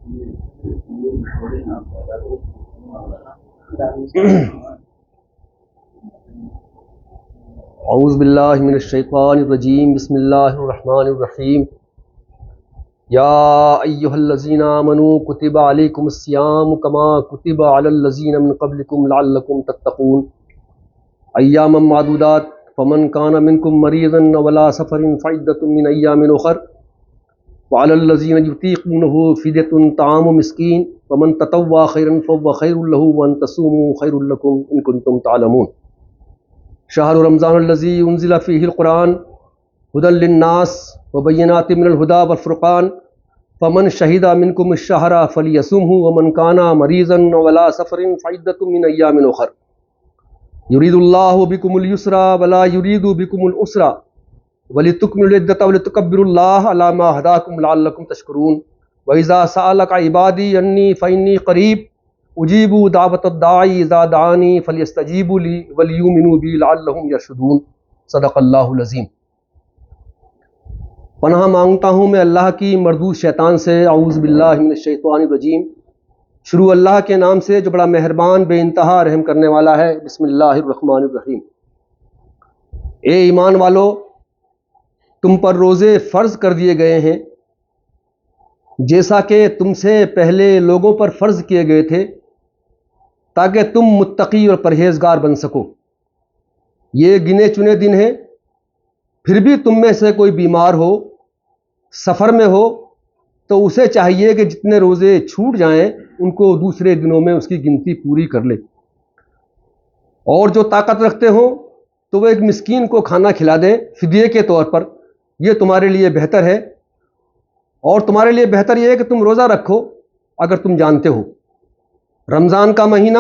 اعوذ باللہ من الشیطان الرجیم، بسم اللہ الرحمن الرحیم۔ یا ایہا الذین آمنوا کتب علیکم الصیام کما کتب علی الذین من قبلکم لعلکم تتقون ایاما معدودات فمن کان منکم مریضا او علی سفر فعدۃ من ایام اخر وعلی الذین یطیقونہ فدیۃ طعام مسکین ومن تطوع خیرا فهو خیر له وان تصوموا خیر لکم ان کنتم تعلمون۔ شہر رمضان الذی انزل فیہ القرآن ہدی للناس وبینات من الہدی والفرقان فمن شہد منکم الشہر فلیصمہ ومن کان مریضا او علی سفر فعدۃ من ایام اخر یرید اللہ بکم الیسر ولا یرید بکم العسر ولتکملوا العدۃ ولتکبروا اللہ علی ما ہداکم لعلکم تشکرون وإذا سألك عبادی انی فإنی قریب اجیب دعوت الداعی اذا دعانی فلیستجیبوا لی ولیؤمنوا بی لعلہم یرشدون۔ صدق اللہ العظیم۔ پناہ مانگتا ہوں میں اللہ کی مردود شیطان سے، اعوذ باللہ من الشیطان الرجیم۔ شروع اللہ کے نام سے جو بڑا مہربان بے انتہا رحم کرنے والا ہے۔ بسم اللہ الرحمن الرحیم۔ اے ایمان والو، تم پر روزے فرض کر دیے گئے ہیں جیسا کہ تم سے پہلے لوگوں پر فرض کیے گئے تھے، تاکہ تم متقی اور پرہیزگار بن سکو۔ یہ گنے چنے دن ہیں، پھر بھی تم میں سے کوئی بیمار ہو، سفر میں ہو، تو اسے چاہیے کہ جتنے روزے چھوٹ جائیں ان کو دوسرے دنوں میں اس کی گنتی پوری کر لے، اور جو طاقت رکھتے ہوں تو وہ ایک مسکین کو کھانا کھلا دیں فدیے کے طور پر۔ یہ تمہارے لیے بہتر ہے، اور تمہارے لیے بہتر یہ ہے کہ تم روزہ رکھو اگر تم جانتے ہو۔ رمضان کا مہینہ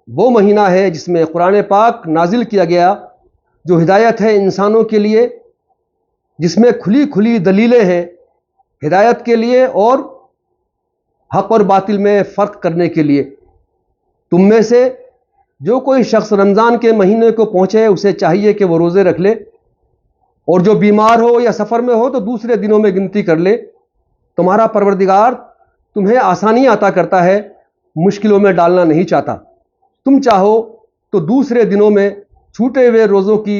وہ مہینہ ہے جس میں قرآن پاک نازل کیا گیا، جو ہدایت ہے انسانوں کے لیے، جس میں کھلی کھلی دلیلیں ہیں ہدایت کے لیے اور حق اور باطل میں فرق کرنے کے لیے۔ تم میں سے جو کوئی شخص رمضان کے مہینے کو پہنچے اسے چاہیے کہ وہ روزے رکھ لے، اور جو بیمار ہو یا سفر میں ہو تو دوسرے دنوں میں گنتی کر لے۔ تمہارا پروردگار تمہیں آسانی عطا کرتا ہے، مشکلوں میں ڈالنا نہیں چاہتا۔ تم چاہو تو دوسرے دنوں میں چھوٹے ہوئے روزوں کی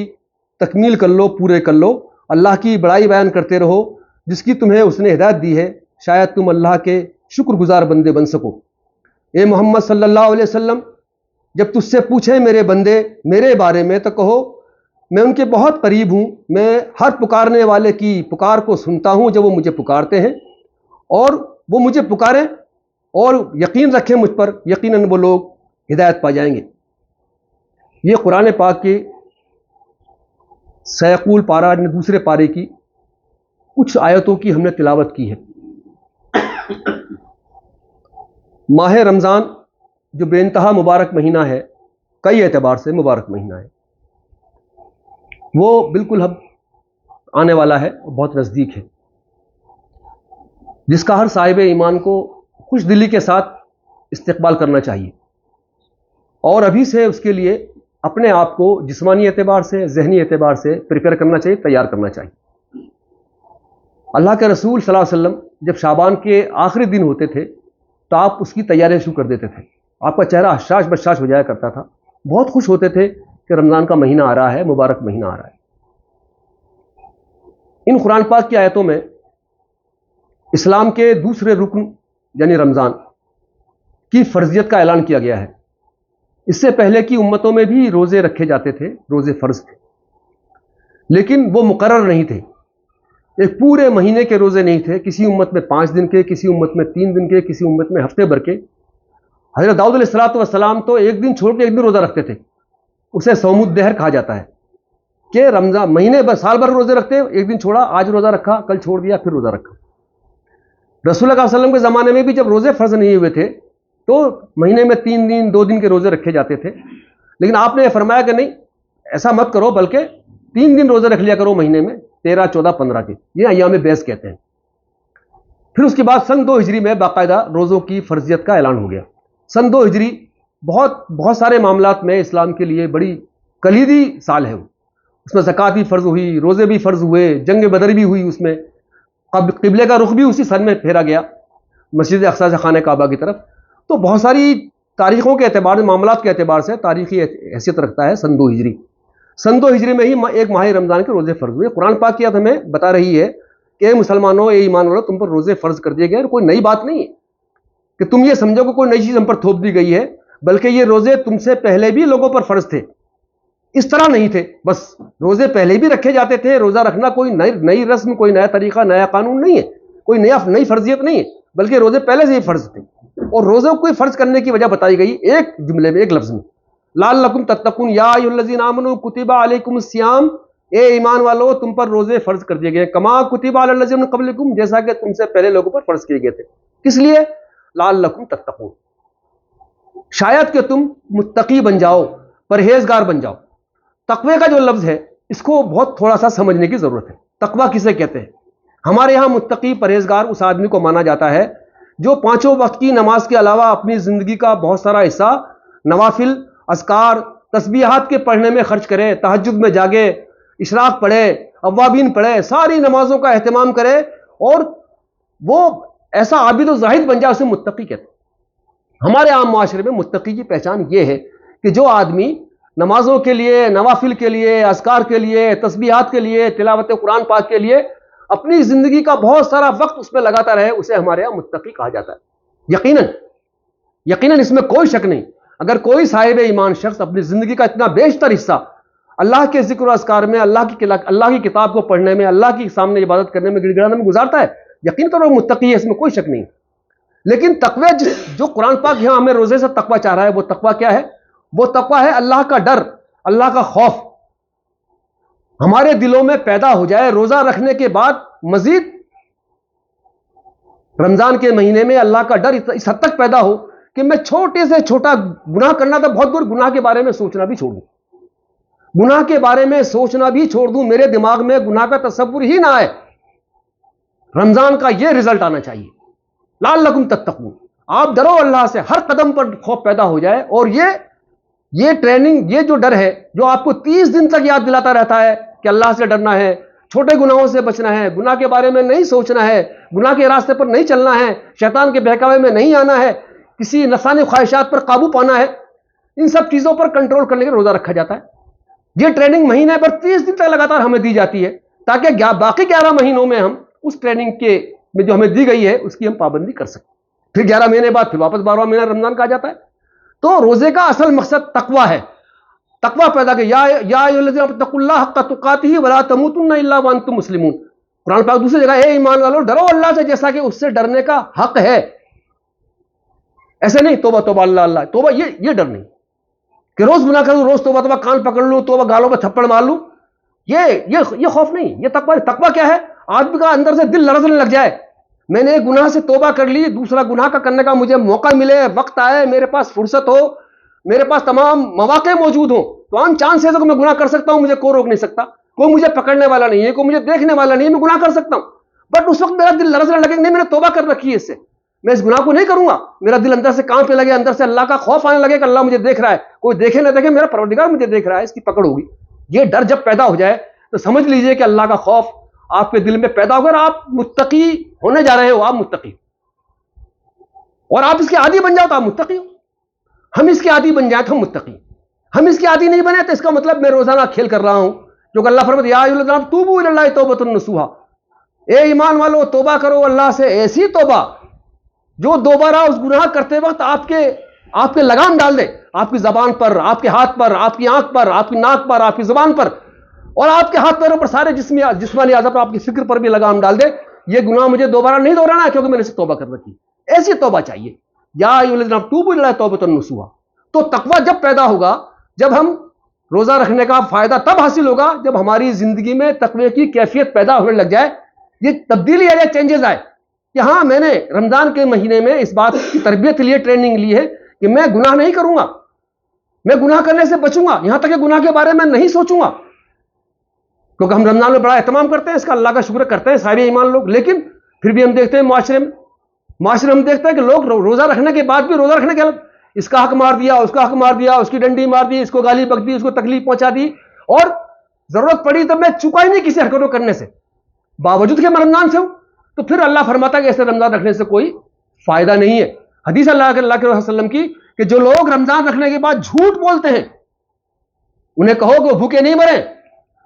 تکمیل کر لو، پورے کر لو۔ اللہ کی بڑائی بیان کرتے رہو جس کی تمہیں اس نے ہدایت دی ہے، شاید تم اللہ کے شکر گزار بندے بن سکو۔ اے محمد صلی اللہ علیہ وسلم، جب تجھ سے پوچھیں میرے بندے میرے بارے میں تو کہو میں ان کے بہت قریب ہوں، میں ہر پکارنے والے کی پکار کو سنتا ہوں جب وہ مجھے پکارتے ہیں، اور وہ مجھے پکاریں اور یقین رکھیں مجھ پر، یقیناً وہ لوگ ہدایت پا جائیں گے۔ یہ قرآن پاک کے سیقول پارہ نے دوسرے پارے کی کچھ آیتوں کی ہم نے تلاوت کی ہے۔ ماہ رمضان جو بے انتہا مبارک مہینہ ہے، کئی اعتبار سے مبارک مہینہ ہے، وہ بالکل اب آنے والا ہے، بہت نزدیک ہے، جس کا ہر صاحب ایمان کو خوش دلی کے ساتھ استقبال کرنا چاہیے، اور ابھی سے اس کے لیے اپنے آپ کو جسمانی اعتبار سے، ذہنی اعتبار سے پریپیئر کرنا چاہیے، تیار کرنا چاہیے۔ اللہ کے رسول صلی اللہ علیہ وسلم جب شعبان کے آخری دن ہوتے تھے تو آپ اس کی تیاریاں شروع کر دیتے تھے، آپ کا چہرہ حشاش بشاش ہو جایا کرتا تھا، بہت خوش ہوتے تھے کہ رمضان کا مہینہ آ رہا ہے، مبارک مہینہ آ رہا ہے۔ ان قرآن پاک کی آیتوں میں اسلام کے دوسرے رکن یعنی رمضان کی فرضیت کا اعلان کیا گیا ہے۔ اس سے پہلے کی امتوں میں بھی روزے رکھے جاتے تھے، روزے فرض تھے، لیکن وہ مقرر نہیں تھے، ایک پورے مہینے کے روزے نہیں تھے، کسی امت میں 5 دن کے، کسی امت میں 3 دن کے، کسی امت میں ہفتے بھر کے۔ حضرت داؤد علیہ السلام تو ایک دن چھوڑ کے ایک دن روزہ رکھتے تھے، اسے صوم الدہر کہا جاتا ہے کہ رمضان مہینے بھر سال بھر روزے رکھتے، ایک دن چھوڑا، آج روزہ رکھا، کل چھوڑ دیا، پھر روزہ رکھا۔ رسول اللہ صلی اللہ علیہ وسلم کے زمانے میں بھی جب روزے فرض نہیں ہوئے تھے تو مہینے میں 3 دن 2 دن کے روزے رکھے جاتے تھے، لیکن آپ نے یہ فرمایا کہ نہیں، ایسا مت کرو، بلکہ 3 دن روزے رکھ لیا کرو مہینے میں، 13، 14، 15 کے، یہ ایام بیس کہتے ہیں۔ پھر اس کے بعد سن 2 ہجری میں باقاعدہ روزوں کی فرضیت کا اعلان ہو گیا۔ سن 2 ہجری بہت سارے معاملات میں اسلام کے لیے بڑی کلیدی سال ہے، اس میں زکوٰۃ بھی فرض ہوئی، روزے بھی فرض ہوئے، جنگ بدر بھی ہوئی، اس میں قبلے کا رخ بھی اسی سن میں پھیرا گیا، مسجد اقصی سے خانہ کعبہ کی طرف. تو بہت ساری تاریخوں کے اعتبار سے، معاملات کے اعتبار سے تاریخی حیثیت رکھتا ہے سن 2 ہجری. سن 2 ہجری میں ہی ایک ماہ رمضان کے روزے فرض ہوئے. قرآن پاک کی آیت ہمیں بتا رہی ہے کہ مسلمانوں، اے ایمان والو، تم پر روزے فرض کر دیے گئے. اور کوئی نئی بات نہیں ہے کہ تم یہ سمجھو کہ کوئی نئی چیز ہم پر تھوپ دی گئی ہے، بلکہ یہ روزے تم سے پہلے بھی لوگوں پر فرض تھے. اس طرح نہیں تھے، بس روزے پہلے بھی رکھے جاتے تھے. روزہ رکھنا کوئی نئی رسم، کوئی نیا طریقہ، نیا قانون نہیں ہے، کوئی نئی فرضیت نہیں ہے، بلکہ روزے پہلے سے ہی فرض تھے. اور روزوں کو فرض کرنے کی وجہ بتائی گئی ایک جملے میں، ایک لفظ میں، لعلکم تتقون یا ایھا الذین آمنوا کتب علیکم الصیام، اے ایمان والو تم پر روزے فرض کر دیے گئے، کما کتب علی الذین من قبلکم، جیسا کہ تم سے پہلے لوگوں پر فرض کیے گئے تھے. کس لیے؟ لعلکم تتقون، شاید کہ تم متقی بن جاؤ، پرہیزگار بن جاؤ. تقوی کا جو لفظ ہے اس کو بہت تھوڑا سا سمجھنے کی ضرورت ہے. تقوی کسے کہتے ہیں؟ ہمارے یہاں متقی، پرہیزگار اس آدمی کو مانا جاتا ہے جو 5 وقت کی نماز کے علاوہ اپنی زندگی کا بہت سارا حصہ نوافل، اذکار، تسبیحات کے پڑھنے میں خرچ کرے، تہجد میں جاگے، اشراق پڑھے، اوابین پڑھے، ساری نمازوں کا اہتمام کرے، اور وہ ایسا عابد و زاہد بن جائے، اسے متقی کہتے ہیں. ہمارے عام معاشرے میں متقی کی پہچان یہ ہے کہ جو آدمی نمازوں کے لیے، نوافل کے لیے، اذکار کے لیے، تسبیحات کے لیے، تلاوت قرآن پاک کے لیے اپنی زندگی کا بہت سارا وقت اس میں لگاتا رہے، اسے ہمارے یہاں متقی کہا جاتا ہے. یقیناً اس میں کوئی شک نہیں. اگر کوئی صاحب ایمان شخص اپنی زندگی کا اتنا بیشتر حصہ اللہ کے ذکر و اذکار میں، اللہ کی کتاب کو پڑھنے میں، اللہ کے سامنے عبادت کرنے میں، گڑ گڑانے میں گزارتا ہے، یقین کرو وہ متقی ہے، اس میں کوئی شک نہیں. لیکن تقوی جو قرآن پاک یہاں ہمیں روزے سے تقوی چاہ رہا ہے، وہ تقوی کیا ہے؟ وہ تقوی ہے اللہ کا ڈر، اللہ کا خوف ہمارے دلوں میں پیدا ہو جائے. روزہ رکھنے کے بعد مزید رمضان کے مہینے میں اللہ کا ڈر اس حد تک پیدا ہو کہ میں چھوٹے سے چھوٹا گناہ کرنا تھا بہت دور، گناہ کے بارے میں سوچنا بھی چھوڑ دوں، گناہ کے بارے میں سوچنا بھی چھوڑ دوں، میرے دماغ میں گناہ کا تصور ہی نہ آئے. رمضان کا یہ رزلٹ آنا چاہیے. لعلکم تتقون، آپ ڈرو اللہ سے، ہر قدم پر خوف پیدا ہو جائے. اور یہ ٹریننگ، یہ جو ڈر ہے جو آپ کو 30 دن تک یاد دلاتا رہتا ہے کہ اللہ سے ڈرنا ہے، چھوٹے گناہوں سے بچنا ہے، گناہ کے بارے میں نہیں سوچنا ہے، گناہ کے راستے پر نہیں چلنا ہے، شیطان کے بہکاوے میں نہیں آنا ہے، کسی نفسانی خواہشات پر قابو پانا ہے، ان سب چیزوں پر کنٹرول کرنے کے روزہ رکھا جاتا ہے. یہ ٹریننگ مہینے پر 30 دن تک لگاتار ہمیں دی جاتی ہے تاکہ باقی 11 مہینوں میں ہم اس ٹریننگ کے میں جو ہمیں دی گئی ہے اس کی ہم پابندی کر سکیں. پھر 11 مہینے بعد پھر واپس 12واں مہینہ رمضان کا آ جاتا ہے. تو روزے کا اصل مقصد تقوی ہے. تقوی پیدا کہ یا ایھا الذین اتقوا اللہ حق تقاتہ ولا تموتن الا وانتم مسلمون. قرآن پاک دوسری جگہ اے ایمان والو ڈرو اللہ سے جیسا کہ اس سے ڈرنے کا حق ہے. ایسے نہیں توبہ توبہ اللہ اللہ توبہ، یہ ڈر نہیں کہ روز گناہ کروں، روز توبہ کان پکڑ لوں، توبہ گالوں پہ تھپڑ مار لوں، یہ خوف نہیں. یہ تقوی کیا ہے؟ آدمی کا اندر سے دل لرزنے لگ جائے، میں نے ایک گناہ سے توبہ کر لی، دوسرا گناہ کا کرنے کا مجھے موقع ملے، وقت آئے، میرے پاس فرصت ہو، میرے پاس تمام مواقع موجود ہوں تو آن چاند سے میں گناہ کر سکتا ہوں، مجھے کوئی روک نہیں سکتا، کوئی مجھے پکڑنے والا نہیں ہے، کوئی مجھے دیکھنے والا نہیں ہے، میں گناہ کر سکتا ہوں. بٹ اس وقت میرا دل لرزنے لگے کہ نہیں میں نے توبہ کر رکھی ہے، اس سے میں اس گناہ کو نہیں کروں گا. میرا دل اندر سے کانپنے لگے، اندر سے اللہ کا خوف آنے لگے کہ اللہ مجھے دیکھ رہا ہے، کوئی دیکھے نہ دیکھے میرا پروردگار مجھے دیکھ رہا ہے، اس کی پکڑ ہوگی. یہ ڈر جب پیدا ہو جائے تو سمجھ لیجئے کہ اللہ کا خوف آپ کے دل میں پیدا ہوگا، آپ متقی ہونے جا رہے ہو. آپ متقی اور آپ اس کے عادی بن جاؤ تو آپ متقی ہو. ہم اس کے عادی بن جائیں تو ہم متقی. ہم اس کے عادی نہیں بنے تو اس کا مطلب میں روزانہ کھیل کر رہا ہوں، جو کہ اللہ فرماتا ہے یا ایھا الذین آمنوا توبوا الی اللہ توبۃ نصوحا، اے ایمان والو توبہ کرو اللہ سے ایسی توبہ جو دوبارہ اس گناہ کرتے وقت آپ کے لگام ڈال دے، آپ کی زبان پر، آپ کے ہاتھ پر، آپ کی آنکھ پر، آپ کی ناک پر، آپ کی زبان پر، اور آپ کے ہاتھ پیروں پر، سارے جسمانی اعضاء پر، آپ کی فکر پر بھی لگام ڈال دے. یہ گناہ مجھے دوبارہ نہیں دہرانا ہے کیونکہ میں نے اسے توبہ کر رکھی. ایسی توبہ چاہیے. یا ایھا الذین آمنوا توبوا الی اللہ توبۃ نصوحا. تو تقوی جب پیدا ہوگا، جب ہم روزہ رکھنے کا فائدہ تب حاصل ہوگا جب ہماری زندگی میں تقوی کی کیفیت پیدا ہونے لگ جائے، یہ تبدیلی آئے، چینجز آئے کہ ہاں میں نے رمضان کے مہینے میں اس بات کی تربیت لی ہے، ٹریننگ لی ہے کہ میں گناہ نہیں کروں گا، میں گناہ کرنے سے بچوں گا، یہاں تک کہ گناہ کے بارے میں نہیں سوچوں گا. کیونکہ ہم رمضان میں بڑا اہتمام کرتے ہیں، اس کا اللہ کا شکر کرتے ہیں سارے ایمان لوگ، لیکن پھر بھی ہم دیکھتے ہیں معاشرے میں ہم دیکھتے ہیں کہ لوگ روزہ رکھنے کے بعد بھی روزہ رکھنے کے اس کا حق مار دیا، اس کا حق مار دیا، اس کی ڈنڈی مار دی، اس کو گالی بک دی، اس کو تکلیف پہنچا دی، اور ضرورت پڑی تو میں چکا ہی نہیں کسی حرکت کو کرنے سے، باوجود کہ میں رمضان سے ہوں. تو پھر اللہ فرماتا ہے کہ ایسے رمضان رکھنے سے کوئی فائدہ نہیں ہے. حدیث اللہ کے وسلم کی کہ جو لوگ رمضان رکھنے کے بعد جھوٹ بولتے ہیں انہیں کہو کہ وہ بھوکے نہیں مریں.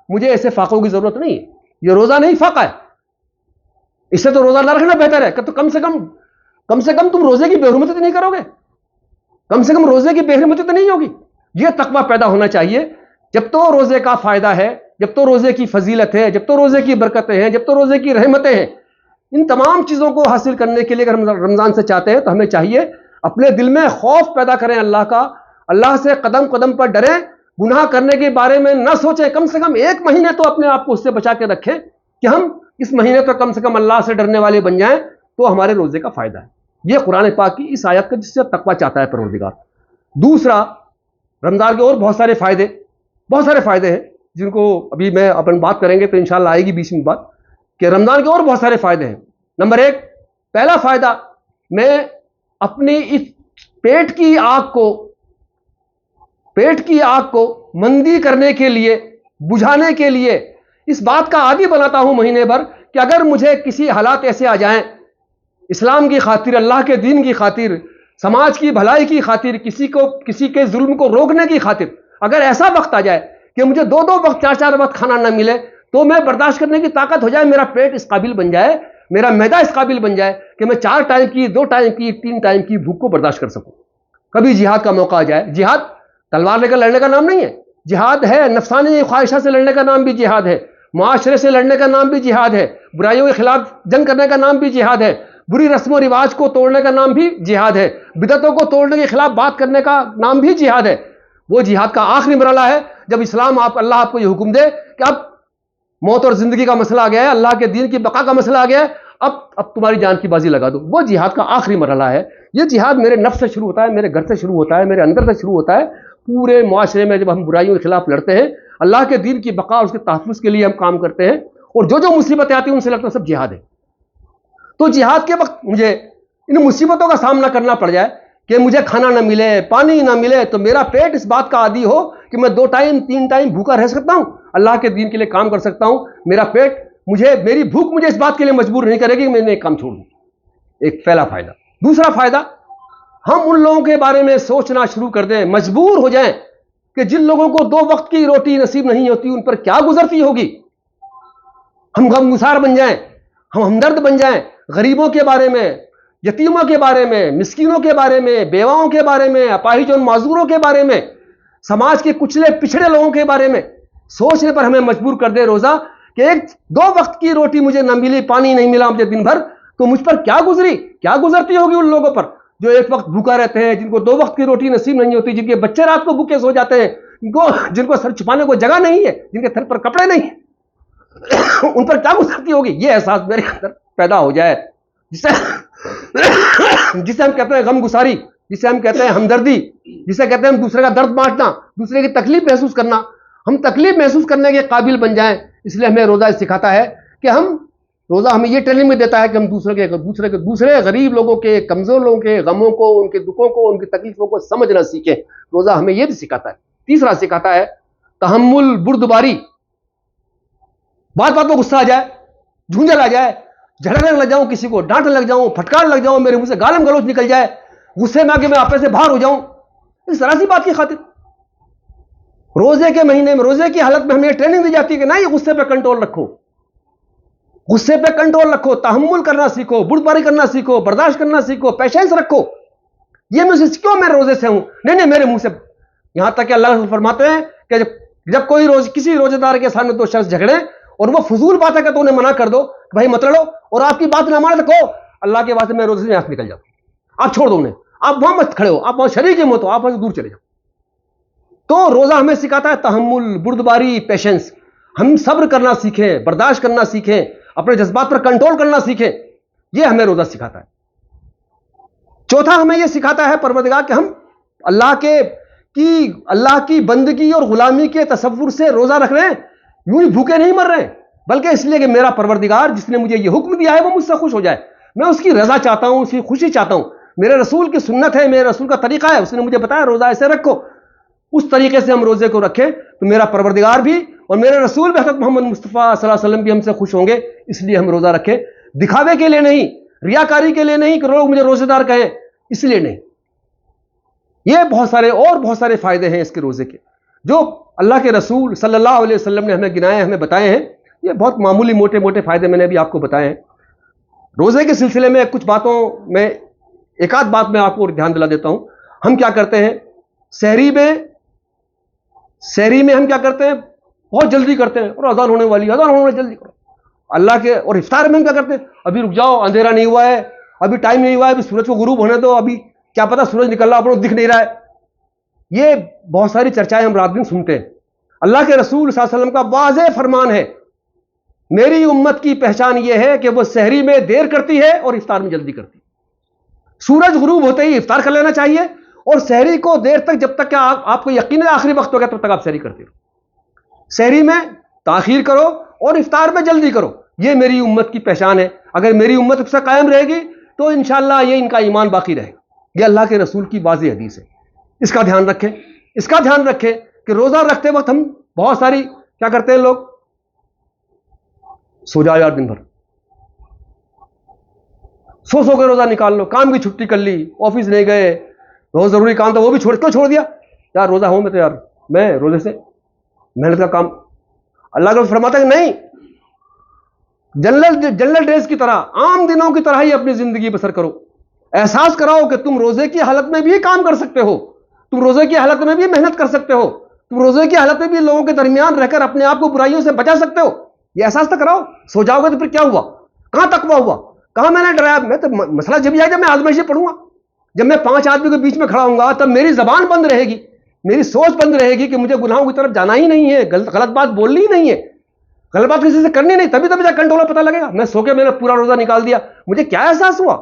مجھے ایسے فاقوں کی ضرورت نہیں ہے. یہ روزہ نہیں فاقہ ہے. اس سے تو روزہ نہ رکھنا بہتر ہے کہ تو کم سے کم تم روزے کی بے حرمتی تو نہیں کرو گے. کم سے کم روزے کی بے حرمتی تو نہیں ہوگی. یہ تقویٰ پیدا ہونا چاہیے. جب تو روزے کا فائدہ ہے, جب تو روزے کی فضیلت ہے, جب تو روزے کی برکتیں ہیں, جب تو روزے کی رحمتیں ہیں, ان تمام چیزوں کو حاصل کرنے کے لیے اگر ہم رمضان سے چاہتے ہیں تو ہمیں چاہیے اپنے دل میں خوف پیدا کریں اللہ کا, اللہ سے قدم قدم پر ڈریں, گناہ کرنے کے بارے میں نہ سوچیں. کم سے کم ایک مہینے تو اپنے آپ کو اس سے بچا کے رکھیں کہ ہم اس مہینے تو کم سے کم اللہ سے ڈرنے والے بن جائیں, تو ہمارے روزے کا فائدہ ہے. یہ قرآن پاک کی اس آیت کا جس سے تقویٰ چاہتا ہے پروردگار. دوسرا, رمضان کے اور بہت سارے فائدے ہیں جن کو ابھی میں اپن بات کریں گے تو انشاءاللہ آئے گی 20 بات کہ رمضان کے اور بہت سارے فائدے ہیں. نمبر 1, پہلا فائدہ, میں اپنی اس پیٹ کی آگ کو مندی کرنے کے لیے, بجھانے کے لیے اس بات کا عادی بناتا ہوں مہینے بھر کہ اگر مجھے کسی حالات ایسے آ جائیں, اسلام کی خاطر, اللہ کے دین کی خاطر, سماج کی بھلائی کی خاطر, کسی کے ظلم کو روکنے کی خاطر, اگر ایسا وقت آ جائے کہ مجھے 2 وقت 4 وقت کھانا نہ ملے, تو میں برداشت کرنے کی طاقت ہو جائے, میرا پیٹ اس قابل بن جائے, میرا معدہ اس قابل بن جائے کہ میں 4 ٹائم کی, 2 ٹائم کی, 3 ٹائم کی بھوک کو برداشت کر سکوں. کبھی جہاد کا موقع آ جائے, جہاد تلوار لے کر لڑنے کا نام نہیں ہے, جہاد ہے نفسانی خواہشات سے لڑنے کا نام بھی جہاد ہے, معاشرے سے لڑنے کا نام بھی جہاد ہے, برائیوں کے خلاف جنگ کرنے کا نام بھی جہاد ہے, بری رسم و رواج کو توڑنے کا نام بھی جہاد ہے, بدعتوں کو توڑنے کے خلاف بات کرنے کا نام بھی جہاد ہے. وہ جہاد کا آخری مرحلہ ہے جب اللہ آپ کو یہ حکم دے کہ اب موت اور زندگی کا مسئلہ آ گیا ہے, اللہ کے دین کی بقا کا مسئلہ آ گیا ہے, اب تمہاری جان کی بازی لگا دو. وہ جہاد کا آخری مرحلہ ہے. یہ جہاد میرے نفس سے شروع ہوتا ہے, میرے گھر سے شروع ہوتا ہے, میرے اندر سے شروع ہوتا ہے. پورے معاشرے میں جب ہم برائیوں کے خلاف لڑتے ہیں, اللہ کے دین کی بقا اور اس کے تحفظ کے لیے ہم کام کرتے ہیں, اور جو مصیبتیں آتی ہیں ان سے لگتا ہے سب جہاد ہے. تو جہاد کے وقت مجھے ان مصیبتوں کا سامنا کرنا پڑ جائے کہ مجھے کھانا نہ ملے, پانی نہ ملے, تو میرا پیٹ اس بات کا عادی ہو کہ میں 2 ٹائم 3 ٹائم بھوکا رہ سکتا ہوں, اللہ کے دین کے لیے کام کر سکتا ہوں. میرا پیٹ میری بھوک مجھے اس بات کے لیے مجبور نہیں کرے گی کہ میں نے ایک کام چھوڑ دوں. ایک پہلا فائدہ. دوسرا فائدہ, ہم ان لوگوں کے بارے میں سوچنا شروع کر دیں, مجبور ہو جائیں کہ جن لوگوں کو 2 وقت کی روٹی نصیب نہیں ہوتی ان پر کیا گزرتی ہوگی. ہم غمگسار بن جائیں, ہم ہمدرد بن جائیں, غریبوں کے بارے میں, یتیموں کے بارے میں, مسکینوں کے بارے میں, بیواؤں کے بارے میں, اپاہج اور معذوروں کے بارے میں, سماج کے کچلے پچھڑے لوگوں کے بارے میں سوچنے پر ہمیں مجبور کر دے روزہ کہ 2 وقت کی روٹی مجھے نہ ملی, پانی نہیں ملا مجھے دن بھر, تو مجھ پر کیا گزرتی ہوگی ان لوگوں پر جو 1 وقت بھوکا رہتے ہیں, جن کو 2 وقت کی روٹی نصیب نہیں ہوتی, جن کے بچے رات کو بھوکے سو جاتے ہیں, جن کو سر چھپانے کو جگہ نہیں ہے, جن کے سر پر کپڑے نہیں ہیں, ان پر کیا گزرتی ہوگی. یہ احساس میرے اندر پیدا ہو جائے جسے ہم کہتے ہیں غم گساری, جسے ہم کہتے ہیں ہمدردی, جسے کہتے ہیں ہم دوسرے کا درد بانٹنا, دوسرے کی تکلیف محسوس کرنا, ہم تکلیف محسوس کرنے کے قابل بن جائیں. اس لیے ہمیں روزہ سکھاتا ہے کہ روزہ ہمیں یہ ٹریننگ بھی دیتا ہے کہ ہم دوسرے غریب لوگوں کے, کمزور لوگوں کے غموں کو, ان کے دکھوں کو, ان کی تکلیفوں کو سمجھنا سیکھیں. روزہ ہمیں یہ بھی سکھاتا ہے. تیسرا سکھاتا ہے تحمل, بردباری. بات میں غصہ آ جائے, جھونجھل آ جائے, جھڑکنے لگ جاؤں, کسی کو ڈانٹ لگ جاؤں, پھٹکار لگ جاؤں, میرے منہ سے گالم گلوچ نکل جائے, غصے میں آ کے میں آپے سے باہر ہو جاؤں, اس طرح سی بات کی خاطر روزے کے مہینے میں, روزے کی حالت میں ہمیں ٹریننگ دی جاتی ہے کہ نہیں, غصے پہ کنٹرول رکھو, تحمل کرنا سیکھو, بردباری کرنا سیکھو, برداشت کرنا سیکھو, پیشنس رکھو. یہ میں کیوں میں روزے سے ہوں, نہیں میرے منہ سے. یہاں تک کہ اللہ فرماتے ہیں کہ جب کوئی کسی روزے دار کے سامنے 2 شخص جھگڑے اور وہ فضول بات ہے کہ تو انہیں منع کر دو کہ بھائی مت لڑو, اور آپ کی بات نہ مانے تو کہو اللہ کے واسطے میں روزے سے یہاں سے نکل جاتا ہوں, آپ چھوڑ دو انہیں, آپ وہاں مت کھڑے ہو, آپ وہاں شریک مت ہو, آپ وہاں سے دور چلے جاؤ. تو روزہ ہمیں سکھاتا ہے تحمل, بردباری, پیشنس. ہم صبر کرنا سیکھیں, برداشت کرنا سیکھیں, اپنے جذبات پر کنٹرول کرنا سیکھیں. یہ ہمیں روزہ سکھاتا ہے. چوتھا ہمیں یہ سکھاتا ہے پروردگار کہ ہم اللہ کی بندگی اور غلامی کے تصور سے روزہ رکھ رہے ہیں, یوں ہی بھوکے نہیں مر رہے ہیں, بلکہ اس لیے کہ میرا پروردگار جس نے مجھے یہ حکم دیا ہے وہ مجھ سے خوش ہو جائے. میں اس کی رضا چاہتا ہوں, اس کی خوشی چاہتا ہوں. میرے رسول کی سنت ہے, میرے رسول کا طریقہ ہے, اس نے مجھے بتایا روزہ ایسے رکھو. اس طریقے سے ہم روزے کو رکھیں تو میرا پروردگار بھی اور میرے رسول بھی حضرت محمد مصطفیٰ صلی اللہ علیہ وسلم بھی ہم سے خوش ہوں گے. اس لیے ہم روزہ رکھیں, دکھاوے کے لیے نہیں, ریاکاری کے لیے نہیں کہ لوگ مجھے روزے دار کہیں، اس لیے نہیں. یہ بہت سارے فائدے ہیں اس کے روزے کے، جو اللہ کے رسول صلی اللہ علیہ وسلم نے ہمیں گنائے، ہمیں بتائے ہیں. یہ بہت معمولی موٹے فائدے میں نے بھی آپ کو بتائے ہیں. روزے کے سلسلے میں کچھ باتوں میں ایک آدھ بات میں آپ کو دھیان دلا دیتا ہوں. ہم کیا کرتے ہیں سحری میں ہم کیا کرتے ہیں، بہت جلدی کرتے ہیں، اور اذان ہونے والی جلدی کرو اللہ کے. اور افطار میں ہم کیا کرتے ہیں، ابھی رک جاؤ، اندھیرا نہیں ہوا ہے، ابھی ٹائم نہیں ہوا ہے، ابھی سورج کو غروب ہونے دو، ابھی کیا پتا سورج نکل رہا اپنا دکھ نہیں رہا ہے. یہ بہت ساری چرچائیں ہم رات دن سنتے ہیں. اللہ کے رسول صلی اللہ علیہ وسلم کا واضح فرمان ہے، میری امت کی پہچان یہ ہے کہ وہ سحری میں دیر کرتی ہے اور افطار میں جلدی کرتی ہے. سورج غروب ہوتے ہی افطار کر لینا چاہیے، اور سحری کو دیر تک، جب تک کہ آپ کو یقین ہے آخری وقت ہو گیا تب تک آپ سحری کرتے رہو. سحری میں تاخیر کرو اور افطار میں جلدی کرو. یہ میری امت کی پہچان ہے. اگر میری امت اس سے قائم رہے گی تو انشاءاللہ یہ ان کا ایمان باقی رہے گا. یہ اللہ کے رسول کی واضح حدیث ہے. اس کا دھیان رکھیں کہ روزہ رکھتے وقت ہم بہت ساری کیا کرتے ہیں، لوگ سو جاؤ یار، دن بھر سو کے روزہ نکال لو، کام کی چھٹی کر لی، آفس نہیں گئے، بہت ضروری کام تھا وہ بھی چھوڑ دیا. یار روزہ ہوں میں تو یار میں روزے سے محنت کا کام. اللہ کا فرماتا ہے کہ نہیں، جنرل ڈیز کی طرح، عام دنوں کی طرح ہی اپنی زندگی بسر کرو. احساس کراؤ کہ تم روزے کی حالت میں بھی کام کر سکتے ہو، تم روزے کی حالت میں بھی محنت کر سکتے ہو، تم روزے کی حالت میں بھی لوگوں کے درمیان رہ کر اپنے آپ کو برائیوں سے بچا سکتے ہو. یہ احساس تو کراؤ. سو جاؤ گے تو پھر کیا ہوا، کہاں تقویٰ ہوا، کہاں میں نے ڈرایا. میں تو مسئلہ جب آئے جب میں آزمائشیں پڑھوں گا، جب میں 5 آدمی کے بیچ میں کھڑا ہوں گا، تب میری زبان بند رہے گی، میری سوچ بند رہے گی کہ مجھے گناہوں کی طرف جانا ہی نہیں ہے، غلط بات بولنی ہی نہیں ہے، غلط بات کسی سے کرنی نہیں. تبھی جا کنٹرول پتہ لگے گا. میں سو کے میں نے پورا روزہ نکال دیا، مجھے کیا احساس ہوا،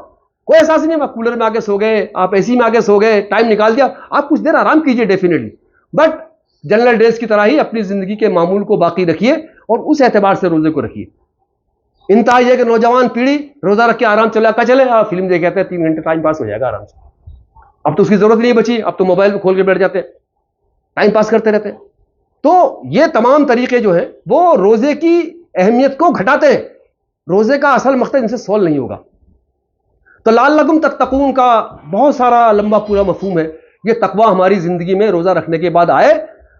کوئی احساس نہیں. آپ کولر میں آگے سو گئے، آپ اے سی میں آگے سو گئے، ٹائم نکال دیا. آپ کچھ دیر آرام کیجئے ڈیفینیٹلی، بٹ جنرل ڈیز کی طرح ہی اپنی زندگی کے معمول کو باقی رکھیے اور اس اعتبار سے روزے کو رکھیے. انتہا یہ کہ نوجوان پیڑھی روزہ رکھ کے آرام چلے فلم دیکھ جاتے ہیں، 3 گھنٹے ٹائم پاس ہو جائے گا آرام سے. اب تو اس کی ضرورت نہیں بچی، اب تو موبائل کو کھول کے بیٹھ جاتے ہیں، ٹائم پاس کرتے رہتے ہیں. تو یہ تمام طریقے جو ہیں وہ روزے کی اہمیت کو گھٹاتے ہیں. روزے کا اصل مقصد ان سے سولو نہیں ہوگا. تو لعلکم تتقون کا بہت سارا لمبا پورا مفہوم ہے. یہ تقویٰ ہماری زندگی میں روزہ رکھنے کے بعد آئے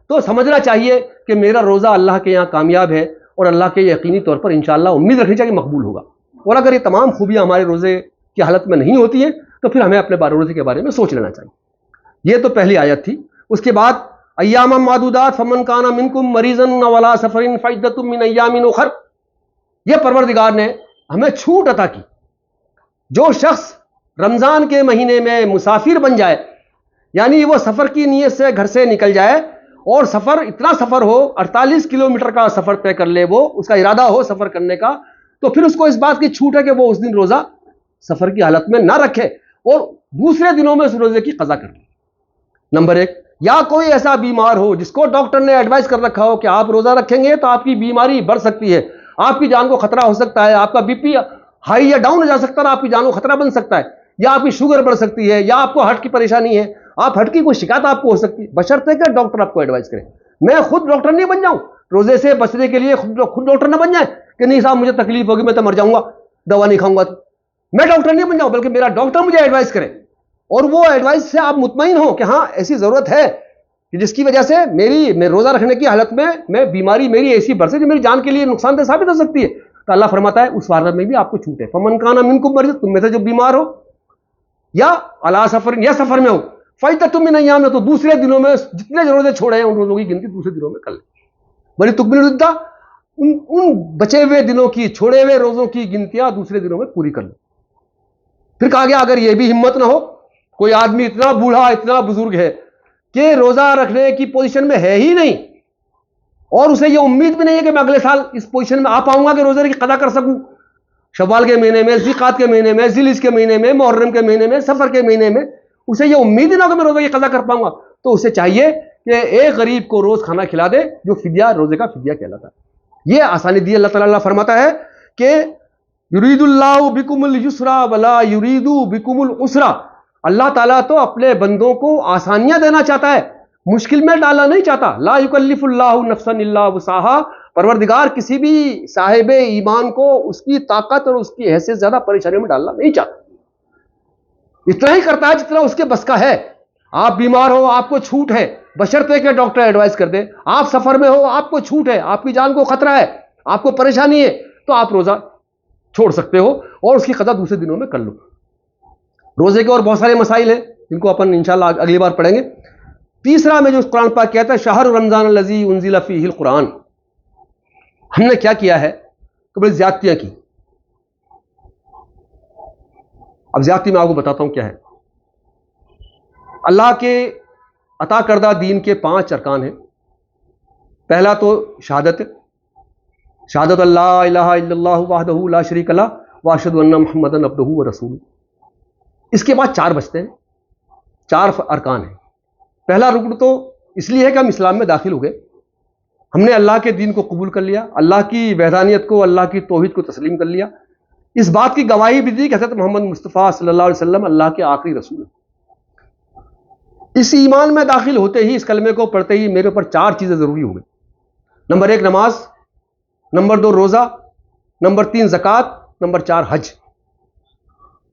تو سمجھنا چاہیے کہ میرا روزہ اللہ کے یہاں کامیاب ہے، اور اللہ کے یقینی طور پر انشاءاللہ امید رکھنی چاہیے مقبول ہوگا. اور اگر یہ تمام خوبیاں ہمارے روزے کی حالت میں نہیں ہوتی ہیں تو پھر ہمیں اپنے روزے کے بارے میں سوچ لینا چاہیے. یہ تو پہلی آیت تھی. اس کے بعد ایام معدودات فمن کان منکم مریضا او علی سفر فعدۃ من ایام اخر. یہ پروردگار نے ہمیں چھوٹ عطا کی. جو شخص رمضان کے مہینے میں مسافر بن جائے، یعنی وہ سفر کی نیت سے گھر سے نکل جائے، اور اتنا سفر ہو، 48 کلومیٹر کا سفر طے کر لے، وہ اس کا ارادہ ہو سفر کرنے کا، تو پھر اس کو اس بات کی چھوٹ ہے کہ وہ اس دن روزہ سفر کی حالت میں نہ رکھے اور دوسرے دنوں میں اس روزے کی قضا کر لے. نمبر 1، یا کوئی ایسا بیمار ہو جس کو ڈاکٹر نے ایڈوائز کر رکھا ہو کہ آپ روزہ رکھیں گے تو آپ کی بیماری بڑھ سکتی ہے، آپ کی جان کو خطرہ ہو سکتا ہے، آپ کا بی پی ہائی یا ڈاؤن ہو جا سکتا ہے، آپ کی جان کو خطرہ بن سکتا ہے، یا آپ کی شوگر بڑھ سکتی ہے، یا آپ کو ہارٹ کی پریشانی ہے، آپ ہارٹ کی کوئی شکایت آپ کو ہو سکتی ہے، بشرطے کہ ڈاکٹر آپ کو ایڈوائز کرے. میں خود ڈاکٹر نہیں بن جاؤں، روزے سے بچنے کے لیے خود ڈاکٹر نہ بن جائے کہ نہیں صاحب مجھے تکلیف ہوگی میں تو مر جاؤں گا، دوا نہیں کھاؤں گا. تو میں ڈاکٹر نہیں بن جاؤں، بلکہ میرا ڈاکٹر مجھے ایڈوائز کرے، اور وہ ایڈوائز سے آپ مطمئن ہوں کہ ہاں ایسی ضرورت ہے کہ جس کی وجہ سے میں روزہ رکھنے کی حالت میں بیماری میری ایسی بڑھ سکتی ہے میری جان کے لیے نقصان دہ ثابت ہو سکتی ہے. تو اللہ فرماتا ہے اس بارے میں بھی آپ کو چھوٹ ہے. فمن کان منکم مریض، تم میں سے جو بیمار ہو یا علی سفر یا سفر میں ہو، فعدۃ من ایام، تو دوسرے دنوں میں جتنے روزے چھوڑے ہیں ان روزوں کی گنتی دوسرے دنوں میں کر لیں. بلی تکملوا العدۃ، ان بچے ہوئے دنوں کی، چھوڑے ہوئے روزوں کی گنتیاں دوسرے دنوں میں پوری کر لیں. پھر کہا گیا اگر یہ بھی ہمت نہ ہو، کوئی آدمی اتنا بوڑھا اتنا بزرگ ہے کہ روزہ رکھنے کی پوزیشن میں ہے ہی نہیں، اور اسے یہ امید بھی نہیں ہے کہ میں اگلے سال اس پوزیشن میں آ پاؤں گا کہ روزے کی قضا کر سکوں، شوال کے مہینے میں، ذوالقعدہ کے مہینے میں، ذی الحجہ کے مہینے میں، محرم کے مہینے میں، سفر کے مہینے میں، اسے یہ امید ہی نہ ہو کہ میں روزے کی قضا کر پاؤں گا، تو اسے چاہیے کہ ایک غریب کو روز کھانا کھلا دے، جو فدیہ روزے کا فدیہ کہلاتا ہے. یہ آسانی دی اللہ تعالیٰ فرماتا ہے کہ یرید اللہ بکم الیسر ولا یرید بکم العسر. اللہ تعالیٰ تو اپنے بندوں کو آسانیاں دینا چاہتا ہے، مشکل میں ڈالنا نہیں چاہتا. لا یکلف اللہ نفسا الا وسعها. پروردگار کسی بھی صاحب ایمان کو اس کی طاقت اور اس کی حیثیت زیادہ پریشانی میں ڈالنا نہیں چاہتا. اتنا ہی کرتا ہے جتنا اس کے بس کا ہے. آپ بیمار ہو، آپ کو چھوٹ ہے، بشرطے کہ ڈاکٹر ایڈوائز کر دے. آپ سفر میں ہو، آپ کو چھوٹ ہے، آپ کی جان کو خطرہ ہے، آپ کو پریشانی ہے، تو آپ روزہ چھوڑ سکتے ہو اور اس کی قضا دوسرے دنوں میں کر لو. روزے کے اور بہت سارے مسائل ہیں جن کو اپن انشاءاللہ اگلی بار پڑھیں گے. تیسرا میں جو قرآن پاک کہتا ہے شہر رمضان الذی انزل فیہ القرآن، ہم نے کیا کیا ہے کہ بڑی زیادتیاں کی. اب زیادتی میں آپ کو بتاتا ہوں کیا ہے. اللہ کے عطا کردہ دین کے 5 ارکان ہیں. پہلا تو شہادت اللہ الہ الا اللہ وحدہ لا شریک لہ واشہد ان محمدا عبدہ ورسولہ. اس کے بعد 4 بچتے ہیں، 4 ارکان ہیں. پہلا رکن تو اس لیے ہے کہ ہم اسلام میں داخل ہو گئے، ہم نے اللہ کے دین کو قبول کر لیا، اللہ کی وحدانیت کو، اللہ کی توحید کو تسلیم کر لیا. اس بات کی گواہی بھی دی کہ حضرت محمد مصطفیٰ صلی اللہ علیہ وسلم اللہ کے آخری رسول ہیں. اس ایمان میں داخل ہوتے ہی، اس کلمے کو پڑھتے ہی میرے اوپر 4 چیزیں ضروری ہو گئی. نمبر 1 نماز، نمبر 2 روزہ، نمبر 3 زکوٰۃ، نمبر 4 حج.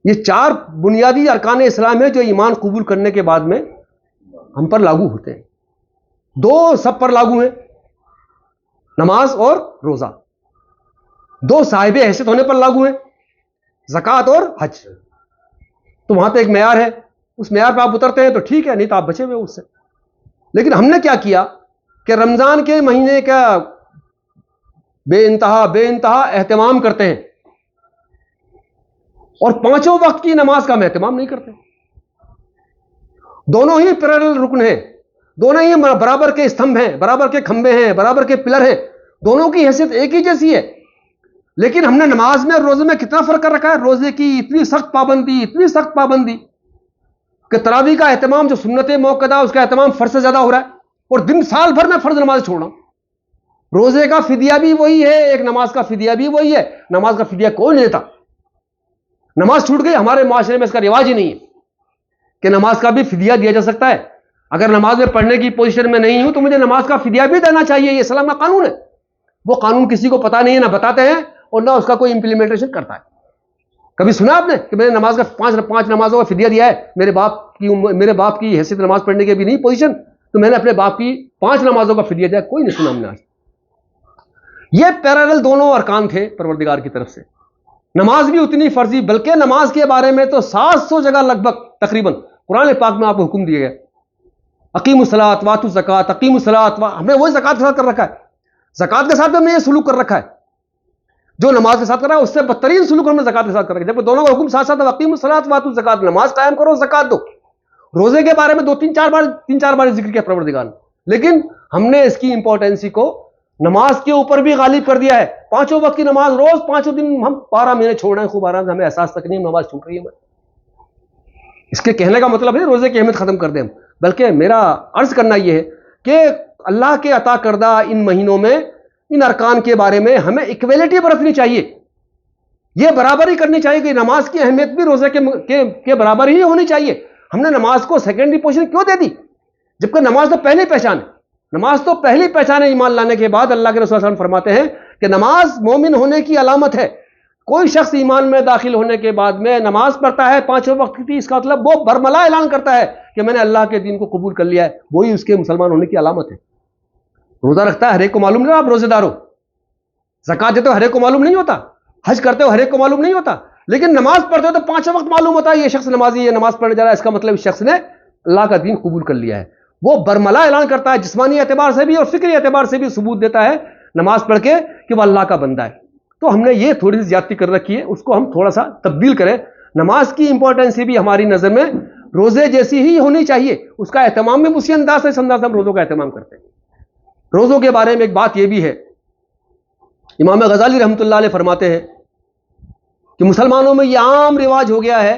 یہ 4 بنیادی ارکان اسلام ہیں جو ایمان قبول کرنے کے بعد میں ہم پر لاگو ہوتے ہیں. 2 سب پر لاگو ہیں، نماز اور روزہ. 2 صاحب حیثیت ہونے پر لاگو ہیں، زکوٰۃ اور حج. تو وہاں پہ ایک معیار ہے، اس معیار پہ آپ اترتے ہیں تو ٹھیک ہے، نہیں تو آپ بچے ہوئے اس سے. لیکن ہم نے کیا کیا کہ رمضان کے مہینے کا بے انتہا اہتمام کرتے ہیں اور 5 وقت کی نماز کا ہم اہتمام نہیں کرتے. دونوں ہی پیرالل رکن ہیں، دونوں ہی برابر کے استمبھ ہیں، برابر کے کھمبے ہیں، برابر کے پلر ہیں، دونوں کی حیثیت ایک ہی جیسی ہے. لیکن ہم نے نماز میں اور روزے میں کتنا فرق کر رکھا ہے. روزے کی اتنی سخت پابندی کہ تراویح کا اہتمام جو سنت موقدہ اس کا اہتمام فرض سے زیادہ ہو رہا ہے، اور سال بھر میں فرض نماز چھوڑ رہا ہوں. روزے کا فدیہ بھی وہی ہے، ایک نماز کا فدیہ بھی وہی ہے. نماز کا فدیہ کوئی نہیں دیتا. نماز چھوٹ گئی، ہمارے معاشرے میں اس کا رواج ہی نہیں ہے کہ نماز کا بھی فدیہ دیا جا سکتا ہے. اگر نماز میں پڑھنے کی پوزیشن میں نہیں ہوں تو مجھے نماز کا فدیہ بھی دینا چاہیے. یہ اسلام کا قانون ہے. وہ قانون کسی کو پتا نہیں ہے، نہ بتاتے ہیں اور نہ اس کا کوئی امپلیمنٹیشن کرتا ہے. کبھی سنا آپ نے کہ میں نے نماز کا 5 نمازوں کا فدیہ دیا ہے؟ میرے باپ کی حیثیت نماز پڑھنے کی بھی نہیں پوزیشن، تو میں نے اپنے باپ کی 5 نمازوں کا فدیہ دیا. کوئی نہیں سنا ہم نے آج. یہ پیرالل دونوں ارکان تھے پروردگار کی طرف سے. نماز بھی اتنی فرضی، بلکہ نماز کے بارے میں تو 700 جگہ لگ بھگ تقریباً قرآن پاک میں آپ کو حکم دیا گیا، اقیم الصلاۃ واتوا الزکوٰۃ. اقیم الصلاۃ، ہم نے وہی زکوٰۃ کے ساتھ کر رکھا ہے. زکوٰۃ کے ساتھ بھی ہم نے یہ سلوک کر رکھا ہے جو نماز کے ساتھ کر رہا ہے، اس سے بدترین سلوک ہم نے زکوٰۃ کے ساتھ کر رکھا ہے. جب دونوں کا حکم ساتھ ساتھ، اقیم الصلاۃ واتوا الزکوٰۃ، نماز قائم کرو، زکوٰۃ دو. روزے کے بارے میں 3-4 بار ذکر کیا پروردگار نے، لیکن ہم نے اس کی امپورٹینسی کو نماز کے اوپر بھی غالب کر دیا ہے. 5 وقت کی نماز روز 5 دن ہم 12 مہینے چھوڑ رہے ہیں خوب آرام سے، ہمیں احساس تک نہیں نماز چھوٹ رہی ہے. اس کے کہنے کا مطلب ہے روزے کی اہمیت ختم کر دیں ہم، بلکہ میرا عرض کرنا یہ ہے کہ اللہ کے عطا کردہ ان مہینوں میں ان ارکان کے بارے میں ہمیں ایکویلٹی برتنی چاہیے. یہ برابری کرنی چاہیے کہ نماز کی اہمیت بھی روزے کے برابر ہی ہونی چاہیے. ہم نے نماز کو سیکنڈری پوزیشن کیوں دے دی، جبکہ نماز تو پہلی پہچان ہے. نماز تو پہلی پہچان ہے. ایمان لانے کے بعد اللہ کے رسول صلی اللہ علیہ وسلم فرماتے ہیں کہ نماز مومن ہونے کی علامت ہے. کوئی شخص ایمان میں داخل ہونے کے بعد میں نماز پڑھتا ہے 5 وقت کی، اس کا مطلب وہ برملا اعلان کرتا ہے کہ میں نے اللہ کے دین کو قبول کر لیا ہے. وہی اس کے مسلمان ہونے کی علامت ہے. روزہ رکھتا ہے ہر ایک کو معلوم نہیں، آپ روزے دار ہو. زکوٰۃ دیتے ہو ہر ایک کو معلوم نہیں ہوتا. حج کرتے ہو ہر ایک کو معلوم نہیں ہوتا. لیکن نماز پڑھتے ہو تو 5 وقت معلوم ہوتا ہے یہ شخص نمازی ہے، نماز پڑھنے جا رہا ہے، اس کا مطلب اس شخص نے اللہ کا دین قبول کر لیا ہے. وہ برملا اعلان کرتا ہے، جسمانی اعتبار سے بھی اور فکری اعتبار سے بھی ثبوت دیتا ہے نماز پڑھ کے کہ وہ اللہ کا بندہ ہے. تو ہم نے یہ تھوڑی سی زیادتی کر رکھی ہے، اس کو ہم تھوڑا سا تبدیل کریں. نماز کی امپورٹنسی بھی ہماری نظر میں روزے جیسی ہی ہونی چاہیے. اس کا اہتمام بھی اسی انداز سے، اس انداز سے ہم روزوں کا اہتمام کرتے ہیں. روزوں کے بارے میں ایک بات یہ بھی ہے، امام غزالی رحمۃ اللہ علیہ فرماتے ہیں کہ مسلمانوں میں یہ عام رواج ہو گیا ہے،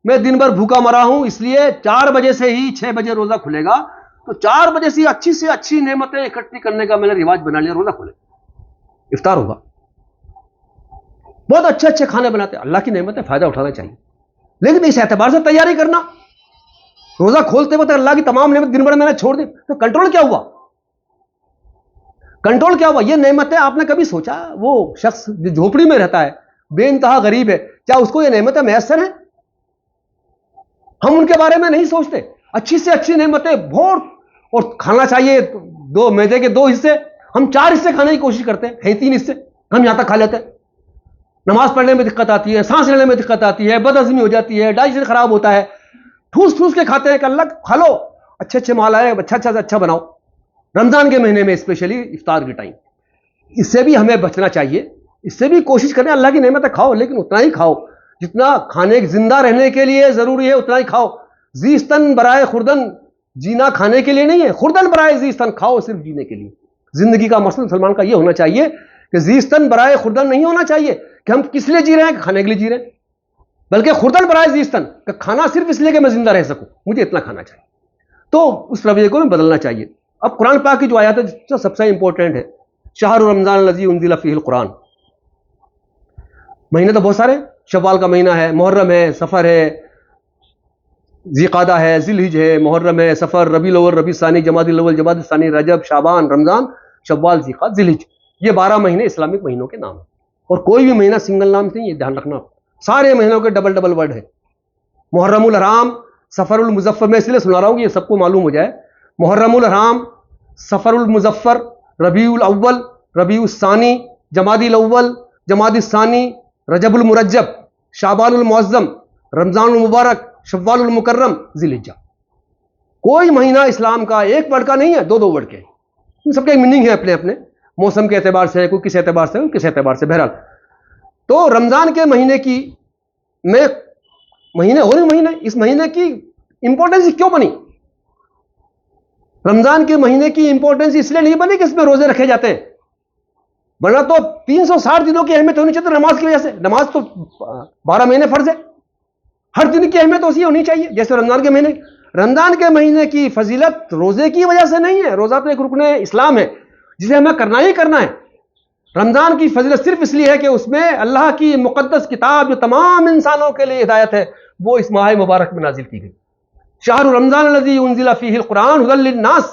میں دن بھر بھوکا مرا ہوں، اس لیے 4 بجے سے ہی 6 بجے روزہ کھلے گا، تو 4 بجے سے اچھی نعمتیں اکٹھی کرنے کا میں نے رواج بنا لیا، روزہ کھولے افطار ہوگا. بہت اچھے کھانے بناتے ہیں، اللہ کی نعمت ہے، فائدہ اٹھانا چاہیے. لیکن اس اعتبار سے تیاری کرنا، روزہ کھولتے وقت اللہ کی تمام نعمت دن بھر میں نے چھوڑ دی، تو کنٹرول کیا ہوا؟ کنٹرول کیا ہوا؟ یہ نعمتیں آپ نے کبھی سوچا وہ شخص جو جھوپڑی میں رہتا ہے، بے انتہا غریب ہے، کیا اس کو یہ نعمتیں میسر ہیں؟ ہم ان کے بارے میں نہیں سوچتے. اچھی سے اچھی نعمتیں بہت، اور کھانا چاہیے 2 میدے کے 2 حصے، ہم 4 حصے کھانے کی کوشش کرتے ہیں 3 حصے ہم یہاں تک کھا لیتے ہیں. نماز پڑھنے میں دقت آتی ہے، سانس لینے میں دقت آتی ہے، بد ہضمی ہو جاتی ہے، ڈائجیشن خراب ہوتا ہے، ٹھوس کے کھاتے ہیں کہ اللہ کھا لو، اچھے مال آئے، اچھا سے اچھا بناؤ. رمضان کے مہینے میں اسپیشلی افطار کے ٹائم اس سے بھی ہمیں بچنا چاہیے. اس سے بھی کوشش کریں اللہ کی نعمتیں کھاؤ، لیکن اتنا ہی کھاؤ جتنا کھانے زندہ رہنے کے لیے ضروری ہے، اتنا ہی کھاؤ. زیستن برائے خوردن، جینا کھانے کے لیے نہیں ہے، خوردن برائے زیستن، کھاؤ صرف جینے کے لیے. زندگی کا مقصد مسلمان کا یہ ہونا چاہیے کہ زیستن برائے خوردن نہیں ہونا چاہیے کہ ہم کس لیے جی رہے ہیں کہ کھانے کے لیے جی رہے ہیں، بلکہ خوردن برائے زیستن کہ کھانا صرف اس لیے کہ میں زندہ رہ سکوں، مجھے اتنا کھانا چاہیے. تو اس رویے کو بدلنا چاہیے. اب قرآن پاک کی جو آیات ہے جو سب سے امپورٹنٹ ہے، شہر رمضان الذی انزل فیہ القرآن. مہینے تو بہت سارے، شوال کا مہینہ ہے، محرم ہے، سفر ہے، ذی قعدہ ہے، ذی الحج ہے، محرم ہے، سفر، ربیع الاول، ربیع الثانی، جمادی الاول، جمادی الثانی، رجب، شعبان، رمضان، شوال، ذی قعدہ، ذی الحج. یہ 12 مہینے اسلامک مہینوں کے نام ہیں، اور کوئی بھی مہینہ سنگل نام نہیں، یہ دھیان رکھنا. سارے مہینوں کے ڈبل ورڈ ہے. محرم الحرام، سفر المظفر، میں اس لیے سنا رہا ہوں کہ یہ سب کو معلوم ہو جائے. محرم الحرام، سفر المظفر، ربیع الاول، ربیع الثانی، جمادی الاول، جمادی الثانی، رجب المرجب، شعبان المعظم، رمضان المبارک، شوال المکرم، ذی الحجہ. کوئی مہینہ اسلام کا ایک ورڈ کا نہیں ہے، 2 ورڈ کے. ان سب کے میننگ ہے اپنے اپنے، موسم کے اعتبار سے، کوئی کس اعتبار سے، کس اعتبار سے. بہرحال تو رمضان کے مہینے کی میں مہینے اس مہینے کی امپورٹنس کیوں بنی؟ رمضان کے مہینے کی امپورٹنس اس لیے نہیں بنی کہ اس میں روزے رکھے جاتے ہیں، ورنہ تو 360 دنوں کی اہمیت ہونی چاہیے نماز کی وجہ سے. نماز تو 12 مہینے فرض ہے، ہر دن کی اہمیت اسی ہونی چاہیے جیسے رمضان کے مہینے. رمضان کے مہینے کی فضیلت روزے کی وجہ سے نہیں ہے. روزہ تو ایک رکن اسلام ہے جسے ہمیں کرنا ہی کرنا ہے. رمضان کی فضیلت صرف اس لیے ہے کہ اس میں اللہ کی مقدس کتاب جو تمام انسانوں کے لیے ہدایت ہے وہ اس ماہ مبارک میں نازل کی گئی. شہر رمضان الذی انزل فیہ القرآن ھدی للناس.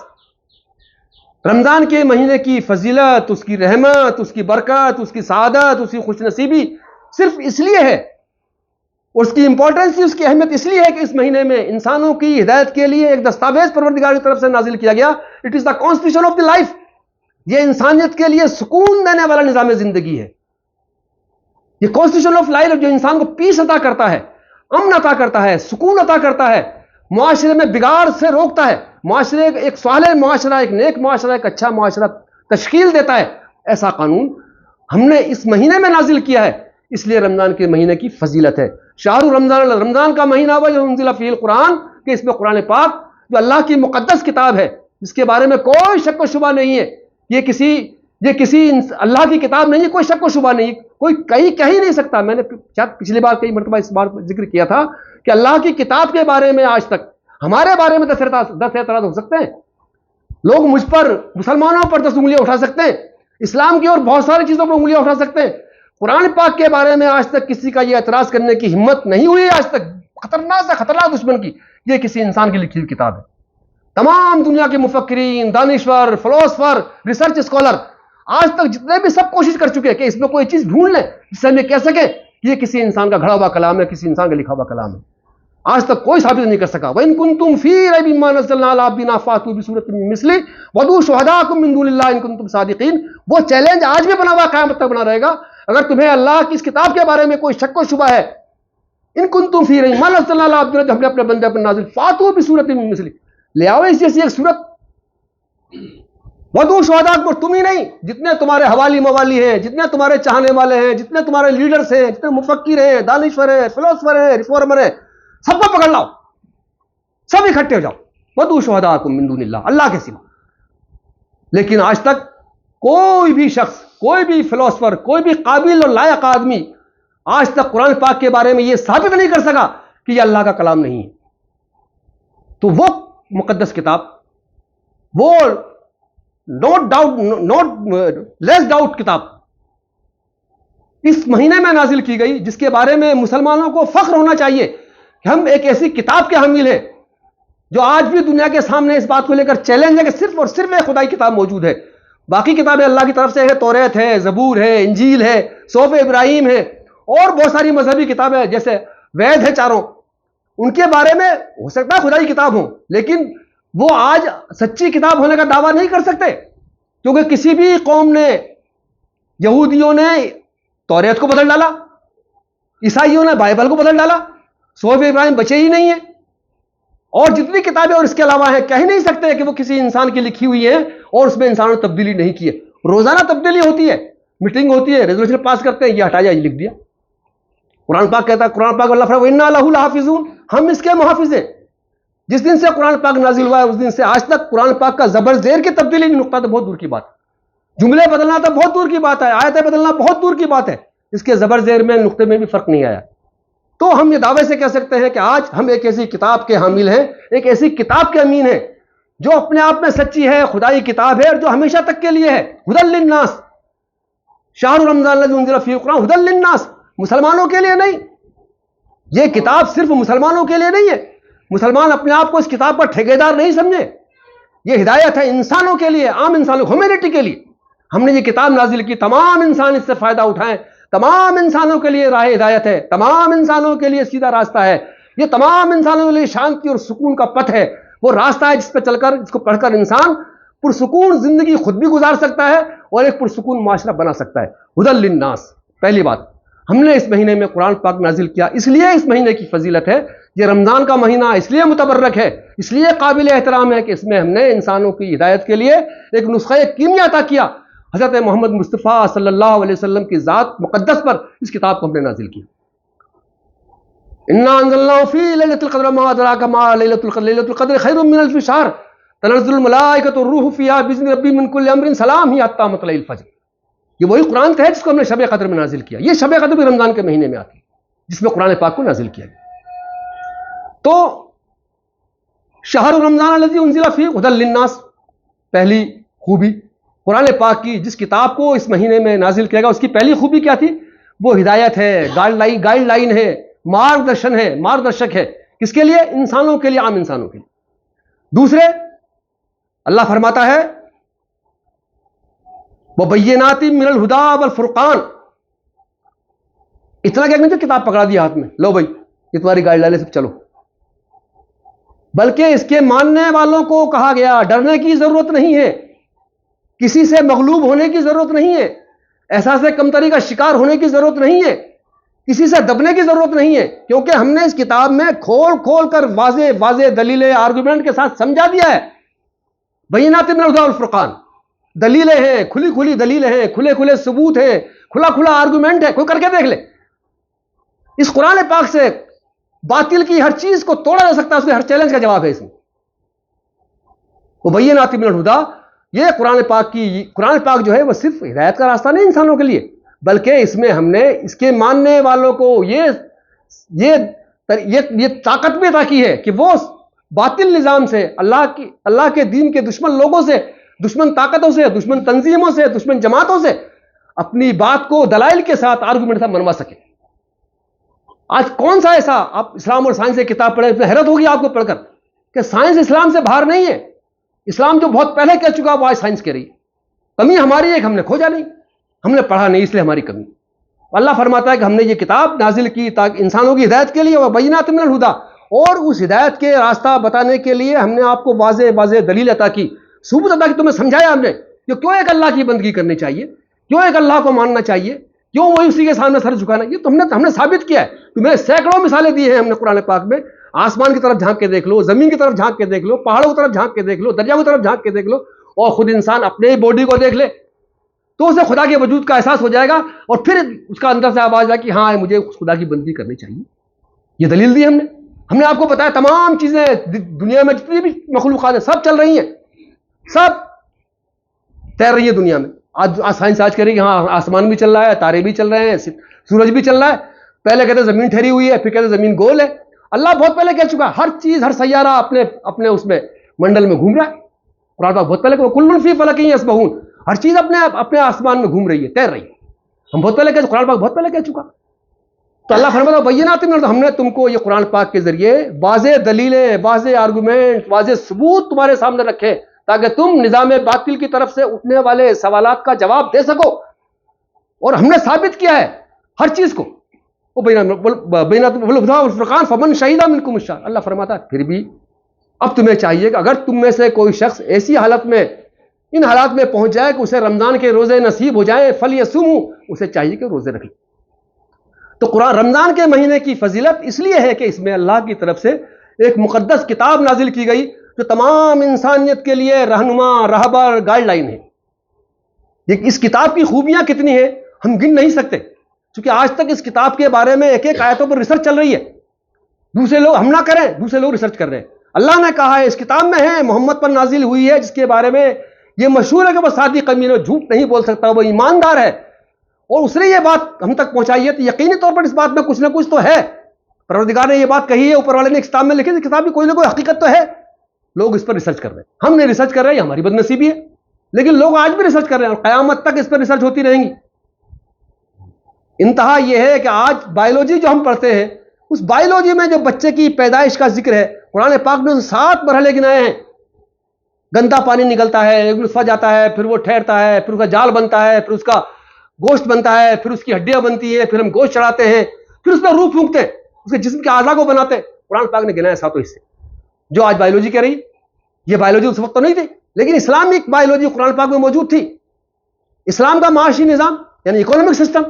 رمضان کے مہینے کی فضیلت، اس کی رحمت، اس کی برکت، اس کی سعادت، اس کی خوش نصیبی صرف اس لیے ہے، اس کی امپورٹنس، اس کی اہمیت اس لیے ہے کہ اس مہینے میں انسانوں کی ہدایت کے لیے ایک دستاویز پروردگار کی طرف سے نازل کیا گیا. It is the constitution of the life. یہ انسانیت کے لیے سکون دینے والا نظام زندگی ہے. یہ کانسٹیٹیوشن آف لائف جو انسان کو پیس عطا کرتا ہے، امن عطا کرتا ہے، سکون عطا کرتا ہے، معاشرے میں بگاڑ سے روکتا ہے، معاشرے ایک صالح معاشرہ، ایک نیک معاشرہ، ایک اچھا معاشرہ تشکیل دیتا ہے. ایسا قانون ہم نے اس مہینے میں نازل کیا ہے، اس لیے رمضان کے مہینے کی فضیلت ہے. شہر رمضان، رمضان کا مہینہ ہوا جو انزل فیہ القرآن، کہ اس میں قرآن پاک جو اللہ کی مقدس کتاب ہے جس کے بارے میں کوئی شک و شبہ نہیں ہے، یہ کسی اللہ کی کتاب نہیں ہے، کوئی شک و شبہ نہیں، کوئی کہہ ہی نہیں سکتا. میں نے شاید پچھلی بار کئی مرتبہ اس بار ذکر کیا تھا کہ اللہ کی کتاب کے بارے میں آج تک ہمارے بارے میں 10 اعتراض ہو سکتے ہیں. لوگ مجھ پر، مسلمانوں پر 10 انگلیاں اٹھا سکتے ہیں، اسلام کی اور بہت ساری چیزوں پر انگلیاں اٹھا سکتے ہیں. قرآن پاک کے بارے میں آج تک کسی کا یہ اعتراض کرنے کی ہمت نہیں ہوئی آج تک. خطرناک سے خطرناک دشمن کی یہ کسی انسان کی لکھی ہوئی کتاب ہے. تمام دنیا کے مفکرین، دانشور، فلاسفر، ریسرچ اسکالر آج تک جتنے بھی سب کوشش کر چکے کہ اس میں کوئی چیز ڈھونڈ لیں جس سے ہم یہ کہہ سکیں یہ کسی انسان کا گھڑا ہوا کلام ہے، کسی انسان کا لکھا ہوا کلام ہے. آج تک کوئی ثابت نہیں کر سکا. وَإِن كُنتُمْ فِي رَيْبٍ مِّمَّا نَزَّلْنَا عَلَىٰ عَبْدِنَا فَأْتُوا بِسُورَةٍ مِّن مِّثْلِهِ وَادْعُوا شُهَدَاءَكُم مِّن دُونِ اللَّهِ إِن كُنتُمْ صَادِقِينَ. وہ چیلنج آج بھی بنا ہوا، قیامت تک بنا رہے گا. اگر تمہیں اللہ کی اس کتاب کے بارے میں کوئی شک و شبہ ہے، ان کنتم فی رہی ما نزلنا علی عبدنا، ہم نے اپنے بندے پر نازل، فاتوا بسورۃ من مثلہ، لے آؤ اس جیسی ایک سورت. ودعوا شہداءکم، تم ہی نہیں، جتنے تمہارے حوالی موالی ہیں، جتنے تمہارے چاہنے والے ہیں، جتنے تمہارے لیڈرز ہیں، جتنے مفکر ہیں، دانشور ہیں، فلاسفر ہیں، ریفارمر ہیں، سب کو پکڑ لاؤ، سب اکٹھے ہو جاؤ. ودعوا شہداءکم من دون اللہ، اللہ کے سوا. لیکن آج تک کوئی بھی شخص، کوئی بھی فلاسفر، کوئی بھی قابل اور لائق آدمی آج تک قرآن پاک کے بارے میں یہ ثابت نہیں کر سکا کہ یہ اللہ کا کلام نہیں ہے. تو وہ مقدس کتاب، وہ لیس ڈاؤٹ کتاب اس مہینے میں نازل کی گئی، جس کے بارے میں مسلمانوں کو فخر ہونا چاہیے کہ ہم ایک ایسی کتاب کے حامل ہیں جو آج بھی دنیا کے سامنے اس بات کو لے کر چیلنج ہے کہ صرف اور صرف ایک خدائی کتاب موجود ہے. باقی کتابیں اللہ کی طرف سے ہیں، توریت ہے، زبور ہے، انجیل ہے، صحف ابراہیم ہے، اور بہت ساری مذہبی کتابیں جیسے وید ہے چاروں، ان کے بارے میں ہو سکتا ہے خدائی کتاب ہوں، لیکن وہ آج سچی کتاب ہونے کا دعویٰ نہیں کر سکتے، کیونکہ کسی بھی قوم نے، یہودیوں نے توریت کو بدل ڈالا، عیسائیوں نے بائبل کو بدل ڈالا، صحف ابراہیم بچے ہی نہیں ہیں، اور جتنی کتابیں اور اس کے علاوہ ہیں کہہ ہی نہیں سکتے کہ وہ کسی انسان کی لکھی ہوئی ہیں اور اس میں انسانوں نے تبدیلی نہیں کی ہے۔ روزانہ تبدیلی ہوتی ہے، میٹنگ ہوتی ہے، ریزولوشن پاس کرتے ہیں، یہ ہٹایا یہ لکھ دیا۔ قرآن پاک کہتا ہے، قرآن پاک اللہ فرماتا ہے وَإِنَّا لَهُ لَحَافِظُونَ، ہم اس کے محافظ ہیں۔ جس دن سے قرآن پاک نازل ہوا ہے اس دن سے آج تک قرآن پاک کا زبر زیر کی تبدیلی نقطہ تو بہت دور کی بات ہے، جملے بدلنا تو بہت دور کی بات ہے، آیتیں بدلنا بہت دور کی بات ہے، اس کے زبر زیر میں نقطے میں بھی فرق نہیں آیا۔ تو ہم یہ دعوے سے کہہ سکتے ہیں کہ آج ہم ایک ایسی کتاب کے حامل ہیں، ایک ایسی کتاب کے امین ہیں جو اپنے آپ میں سچی ہے، خدائی کتاب ہے، اور جو ہمیشہ تک کے لیے ہے۔ ھدی للناس، شہر رمضان الذی انزل فیہ القرآن ھدی للناس، مسلمانوں کے لیے نہیں، یہ کتاب صرف مسلمانوں کے لیے نہیں ہے، مسلمان اپنے آپ کو اس کتاب کا ٹھیکیدار نہیں سمجھے، یہ ہدایت ہے انسانوں کے لیے، عام انسانوں، ہیومینٹی کے لیے۔ ہم نے یہ کتاب نازل کی، تمام انسان اس سے فائدہ اٹھائیں، تمام انسانوں کے لیے راہ ہدایت ہے، تمام انسانوں کے لیے سیدھا راستہ ہے، یہ تمام انسانوں کے لیے شانتی اور سکون کا پتھ ہے، وہ راستہ ہے جس پہ چل کر، جس کو پڑھ کر انسان پرسکون زندگی خود بھی گزار سکتا ہے اور ایک پرسکون معاشرہ بنا سکتا ہے۔ ھدی للناس، پہلی بات ہم نے اس مہینے میں قرآن پاک نازل کیا، اس لیے اس مہینے کی فضیلت ہے، یہ رمضان کا مہینہ اس لیے متبرک ہے، اس لیے قابل احترام ہے کہ اس میں ہم نے انسانوں کی ہدایت کے لیے ایک نسخہ کیمیا عطا کیا۔ حضرت محمد مصطفیٰ صلی اللہ علیہ وسلم کی ذات مقدس پر اس کتاب کو ہم نے نازل کیا۔ انا انزلناہ فی لیلۃ القدر وما ادراک ما لیلۃ القدر، لیلۃ القدر خیر من الف شہر تنزل الملائکۃ والروح فیہا باذن ربہم من کل امر سلام ہی حتی مطلع الفجر۔ یہ وہی قرآن ہے جس کو ہم نے شب قدر میں نازل کیا، یہ شب قدر بھی رمضان کے مہینے میں آتی ہے جس میں قرآن پاک کو نازل کیا گیا۔ تو شہر رمضان الذی انزل فیہ ھدی للناس، پہلی خوبی قرآن پاک کی، جس کتاب کو اس مہینے میں نازل کیا گیا اس کی پہلی خوبی کیا تھی؟ وہ ہدایت ہے، گائیڈ لائن ہے، مارگدرشن ہے، مارگدرشک ہے، کس کے لیے؟ انسانوں کے لیے، عام انسانوں کے لیے۔ دوسرے اللہ فرماتا ہے وَبَيِّنَاتٍ مِّنَ الْهُدَىٰ وَالْفُرْقَانِ، اتنا کیا نہیں کتاب پکڑا دیا ہاتھ میں، لو بھائی یہ تمہاری گائیڈ لائن ہے، چلو، بلکہ اس کے ماننے والوں کو کہا گیا ڈرنے کی ضرورت نہیں ہے، کسی سے مغلوب ہونے کی ضرورت نہیں ہے، احساس کمتری کا شکار ہونے کی ضرورت نہیں ہے، کسی سے دبنے کی ضرورت نہیں ہے، کیونکہ ہم نے اس کتاب میں کھول کھول کر واضح دلیلیں آرگومنٹ کے ساتھ سمجھا دیا ہے۔ بینات من الہدی والفرقان، دلیلیں ہیں، کھلی دلیلیں ہیں، کھلے ثبوت ہیں، کھلا آرگومنٹ ہے، کوئی کر کے دیکھ لے۔ اس قرآن پاک سے باطل کی ہر چیز کو توڑا جا سکتا ہے، اس کے ہر چیلنج کا جواب ہے اس میں۔ وہ بینات من الہدی، یہ قرآن پاک جو ہے وہ صرف ہدایت کا راستہ نہیں انسانوں کے لیے، بلکہ اس میں ہم نے اس کے ماننے والوں کو یہ طاقت بھی عطا کی ہے کہ وہ باطل نظام سے، اللہ کے دین کے دشمن لوگوں سے، دشمن طاقتوں سے، دشمن تنظیموں سے، دشمن جماعتوں سے اپنی بات کو دلائل کے ساتھ، آرگومنٹ سے منوا سکے۔ آج کون سا ایسا، آپ اسلام اور سائنس کی کتاب پڑھیں، حیرت ہوگی آپ کو پڑھ کر کہ سائنس اسلام سے باہر نہیں ہے، اسلام جو بہت پہلے کہہ چکا وہ آج سائنس کہہ رہی ہے۔ کمی ہماری ایک، ہم نے کھوجا نہیں، ہم نے پڑھا نہیں، اس لیے ہماری کمی۔ اللہ فرماتا ہے کہ ہم نے یہ کتاب نازل کی تاکہ انسانوں کی ہدایت کے لیے، وبینات من الہدی، اور اس ہدایت کے راستہ بتانے کے لیے ہم نے آپ کو واضح دلیل عطا کی، ثبوت عطا کی، تمہیں سمجھایا ہم نے کہ کیوں ایک اللہ کی بندگی کرنی چاہیے، کیوں ایک اللہ کو ماننا چاہیے، کیوں وہی اسی کے سامنے سر جھکانا، یہ تو ہم نے ثابت کیا ہے۔ تمہیں سینکڑوں مثالیں دی ہیں ہم نے قرآن پاک میں، آسمان کی طرف جھانک کے دیکھ لو، زمین کی طرف جھانک کے دیکھ لو، پہاڑوں کی طرف جھانک کے دیکھ لو، دریاؤں کی طرف جھانک کے دیکھ لو، اور خود انسان اپنے ہی باڈی کو دیکھ لے تو اسے خدا کے وجود کا احساس ہو جائے گا، اور پھر اس کا اندر سے آواز آئے کہ ہاں مجھے خدا کی بندگی کرنی چاہیے۔ یہ دلیل دی ہم نے آپ کو بتایا تمام چیزیں دنیا میں جتنی بھی مخلوقات ہیں سب چل رہی ہیں، سب تیر رہی ہے دنیا میں۔ آج سائنس آج کہہ رہی ہے کہ ہاں آسمان بھی چل رہا ہے، تارے بھی چل رہے ہیں، سورج بھی چل رہا ہے۔ پہلے کہتے زمین ٹھہری ہوئی ہے، پھر کہتے زمین گول ہے۔ اللہ بہت پہلے کہہ چکا، ہر چیز، ہر سیارہ اپنے اس میں منڈل میں گھوم رہا ہے۔ قرآن پاک بہت پہلے کہ کل فی فلک یسبحون، ہر چیز اپنے آسمان میں گھوم رہی ہے، تیر رہی ہے۔ ہم بہت پہلے کہہ، قرآن پاک بہت پہلے کہہ چکا۔ تو اللہ فرماتا ہے بینات من الہدی، ہم نے تم کو یہ قرآن پاک کے ذریعے واضح دلیلیں، واضح آرگومنٹ، واضح ثبوت تمہارے سامنے رکھے تاکہ تم نظام باطل کی طرف سے اٹھنے والے سوالات کا جواب دے سکو. اور ہم نے ثابت کیا ہے ہر چیز کو. فرقان فمن شہید منکم الشہر, اللہ فرماتا ہے پھر بھی اب تمہیں چاہیے کہ اگر تم میں سے کوئی شخص ایسی حالت میں ان حالات میں پہنچ جائے کہ اسے رمضان کے روزے نصیب ہو جائیں فلیصوموا, اسے چاہیے کہ روزے رکھے. تو قرآن رمضان کے مہینے کی فضیلت اس لیے ہے کہ اس میں اللہ کی طرف سے ایک مقدس کتاب نازل کی گئی جو تمام انسانیت کے لیے رہنما, راہبر, گائیڈ لائن ہے. اس کتاب کی خوبیاں کتنی ہیں ہم گن نہیں سکتے, کیونکہ آج تک اس کتاب کے بارے میں ایک ایک آیتوں پر ریسرچ چل رہی ہے. دوسرے لوگ ہم نہ کریں, دوسرے لوگ ریسرچ کر رہے ہیں. اللہ نے کہا ہے اس کتاب میں ہے, محمد پر نازل ہوئی ہے, جس کے بارے میں یہ مشہور ہے کہ وہ صادق امین ہے, جھوٹ نہیں بول سکتا, وہ ایماندار ہے, اور اس نے یہ بات ہم تک پہنچائی ہے. تو یقینی طور پر اس بات میں کچھ نہ کچھ تو ہے. پروردگار نے یہ بات کہی ہے, اوپر والے نے کتاب میں لکھی, کتاب میں کوئی نہ کوئی حقیقت تو ہے. لوگ اس پر ریسرچ کر رہے ہیں, ہم نے ریسرچ کر رہے ہیں, یہ ہماری بد نصیبی ہے, لیکن لوگ آج بھی ریسرچ کر رہے ہیں اور قیامت تک اس پر ریسرچ ہوتی رہیں گی. انتہا یہ ہے کہ آج بایولوجی جو ہم پڑھتے ہیں, اس بایولوجی میں جو بچے کی پیدائش کا ذکر ہے, قرآن پاک نے 7 مرحلے گنائے ہیں. گندا پانی نکلتا ہے, ایک نطفہ جاتا ہے, پھر وہ ٹھہرتا ہے, پھر اس کا جال بنتا ہے, پھر اس کا گوشت بنتا ہے, پھر اس کی ہڈیاں بنتی ہے, پھر ہم گوشت چڑھاتے ہیں, پھر اس میں روح پھونکتے ہیں, اس کے جسم کے اعضاء کو بناتے ہیں. قرآن پاک نے گنائے 7 حصے جو آج بایولوجی کہہ رہی. یہ بایولوجی اس وقت تو نہیں تھی, لیکن اسلامک بایولوجی قرآن پاک میں موجود تھی. اسلام کا معاشی نظام یعنی اکونامک سسٹم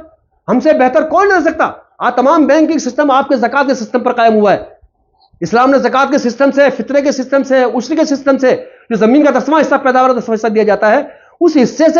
ہم سے بہتر کوئی نہیں رہ سکتا. آج تمام بینکنگ سسٹم آپ کے زکات کے سسٹم پر قائم ہوا ہے. اسلام نے زکات کے سسٹم سے, فطرے کے سسٹم سے, عشر کے سسٹم سے, جو زمین کا 10واں حصہ پیداوار کا 10واں حصہ دیا جاتا ہے, اس حصے سے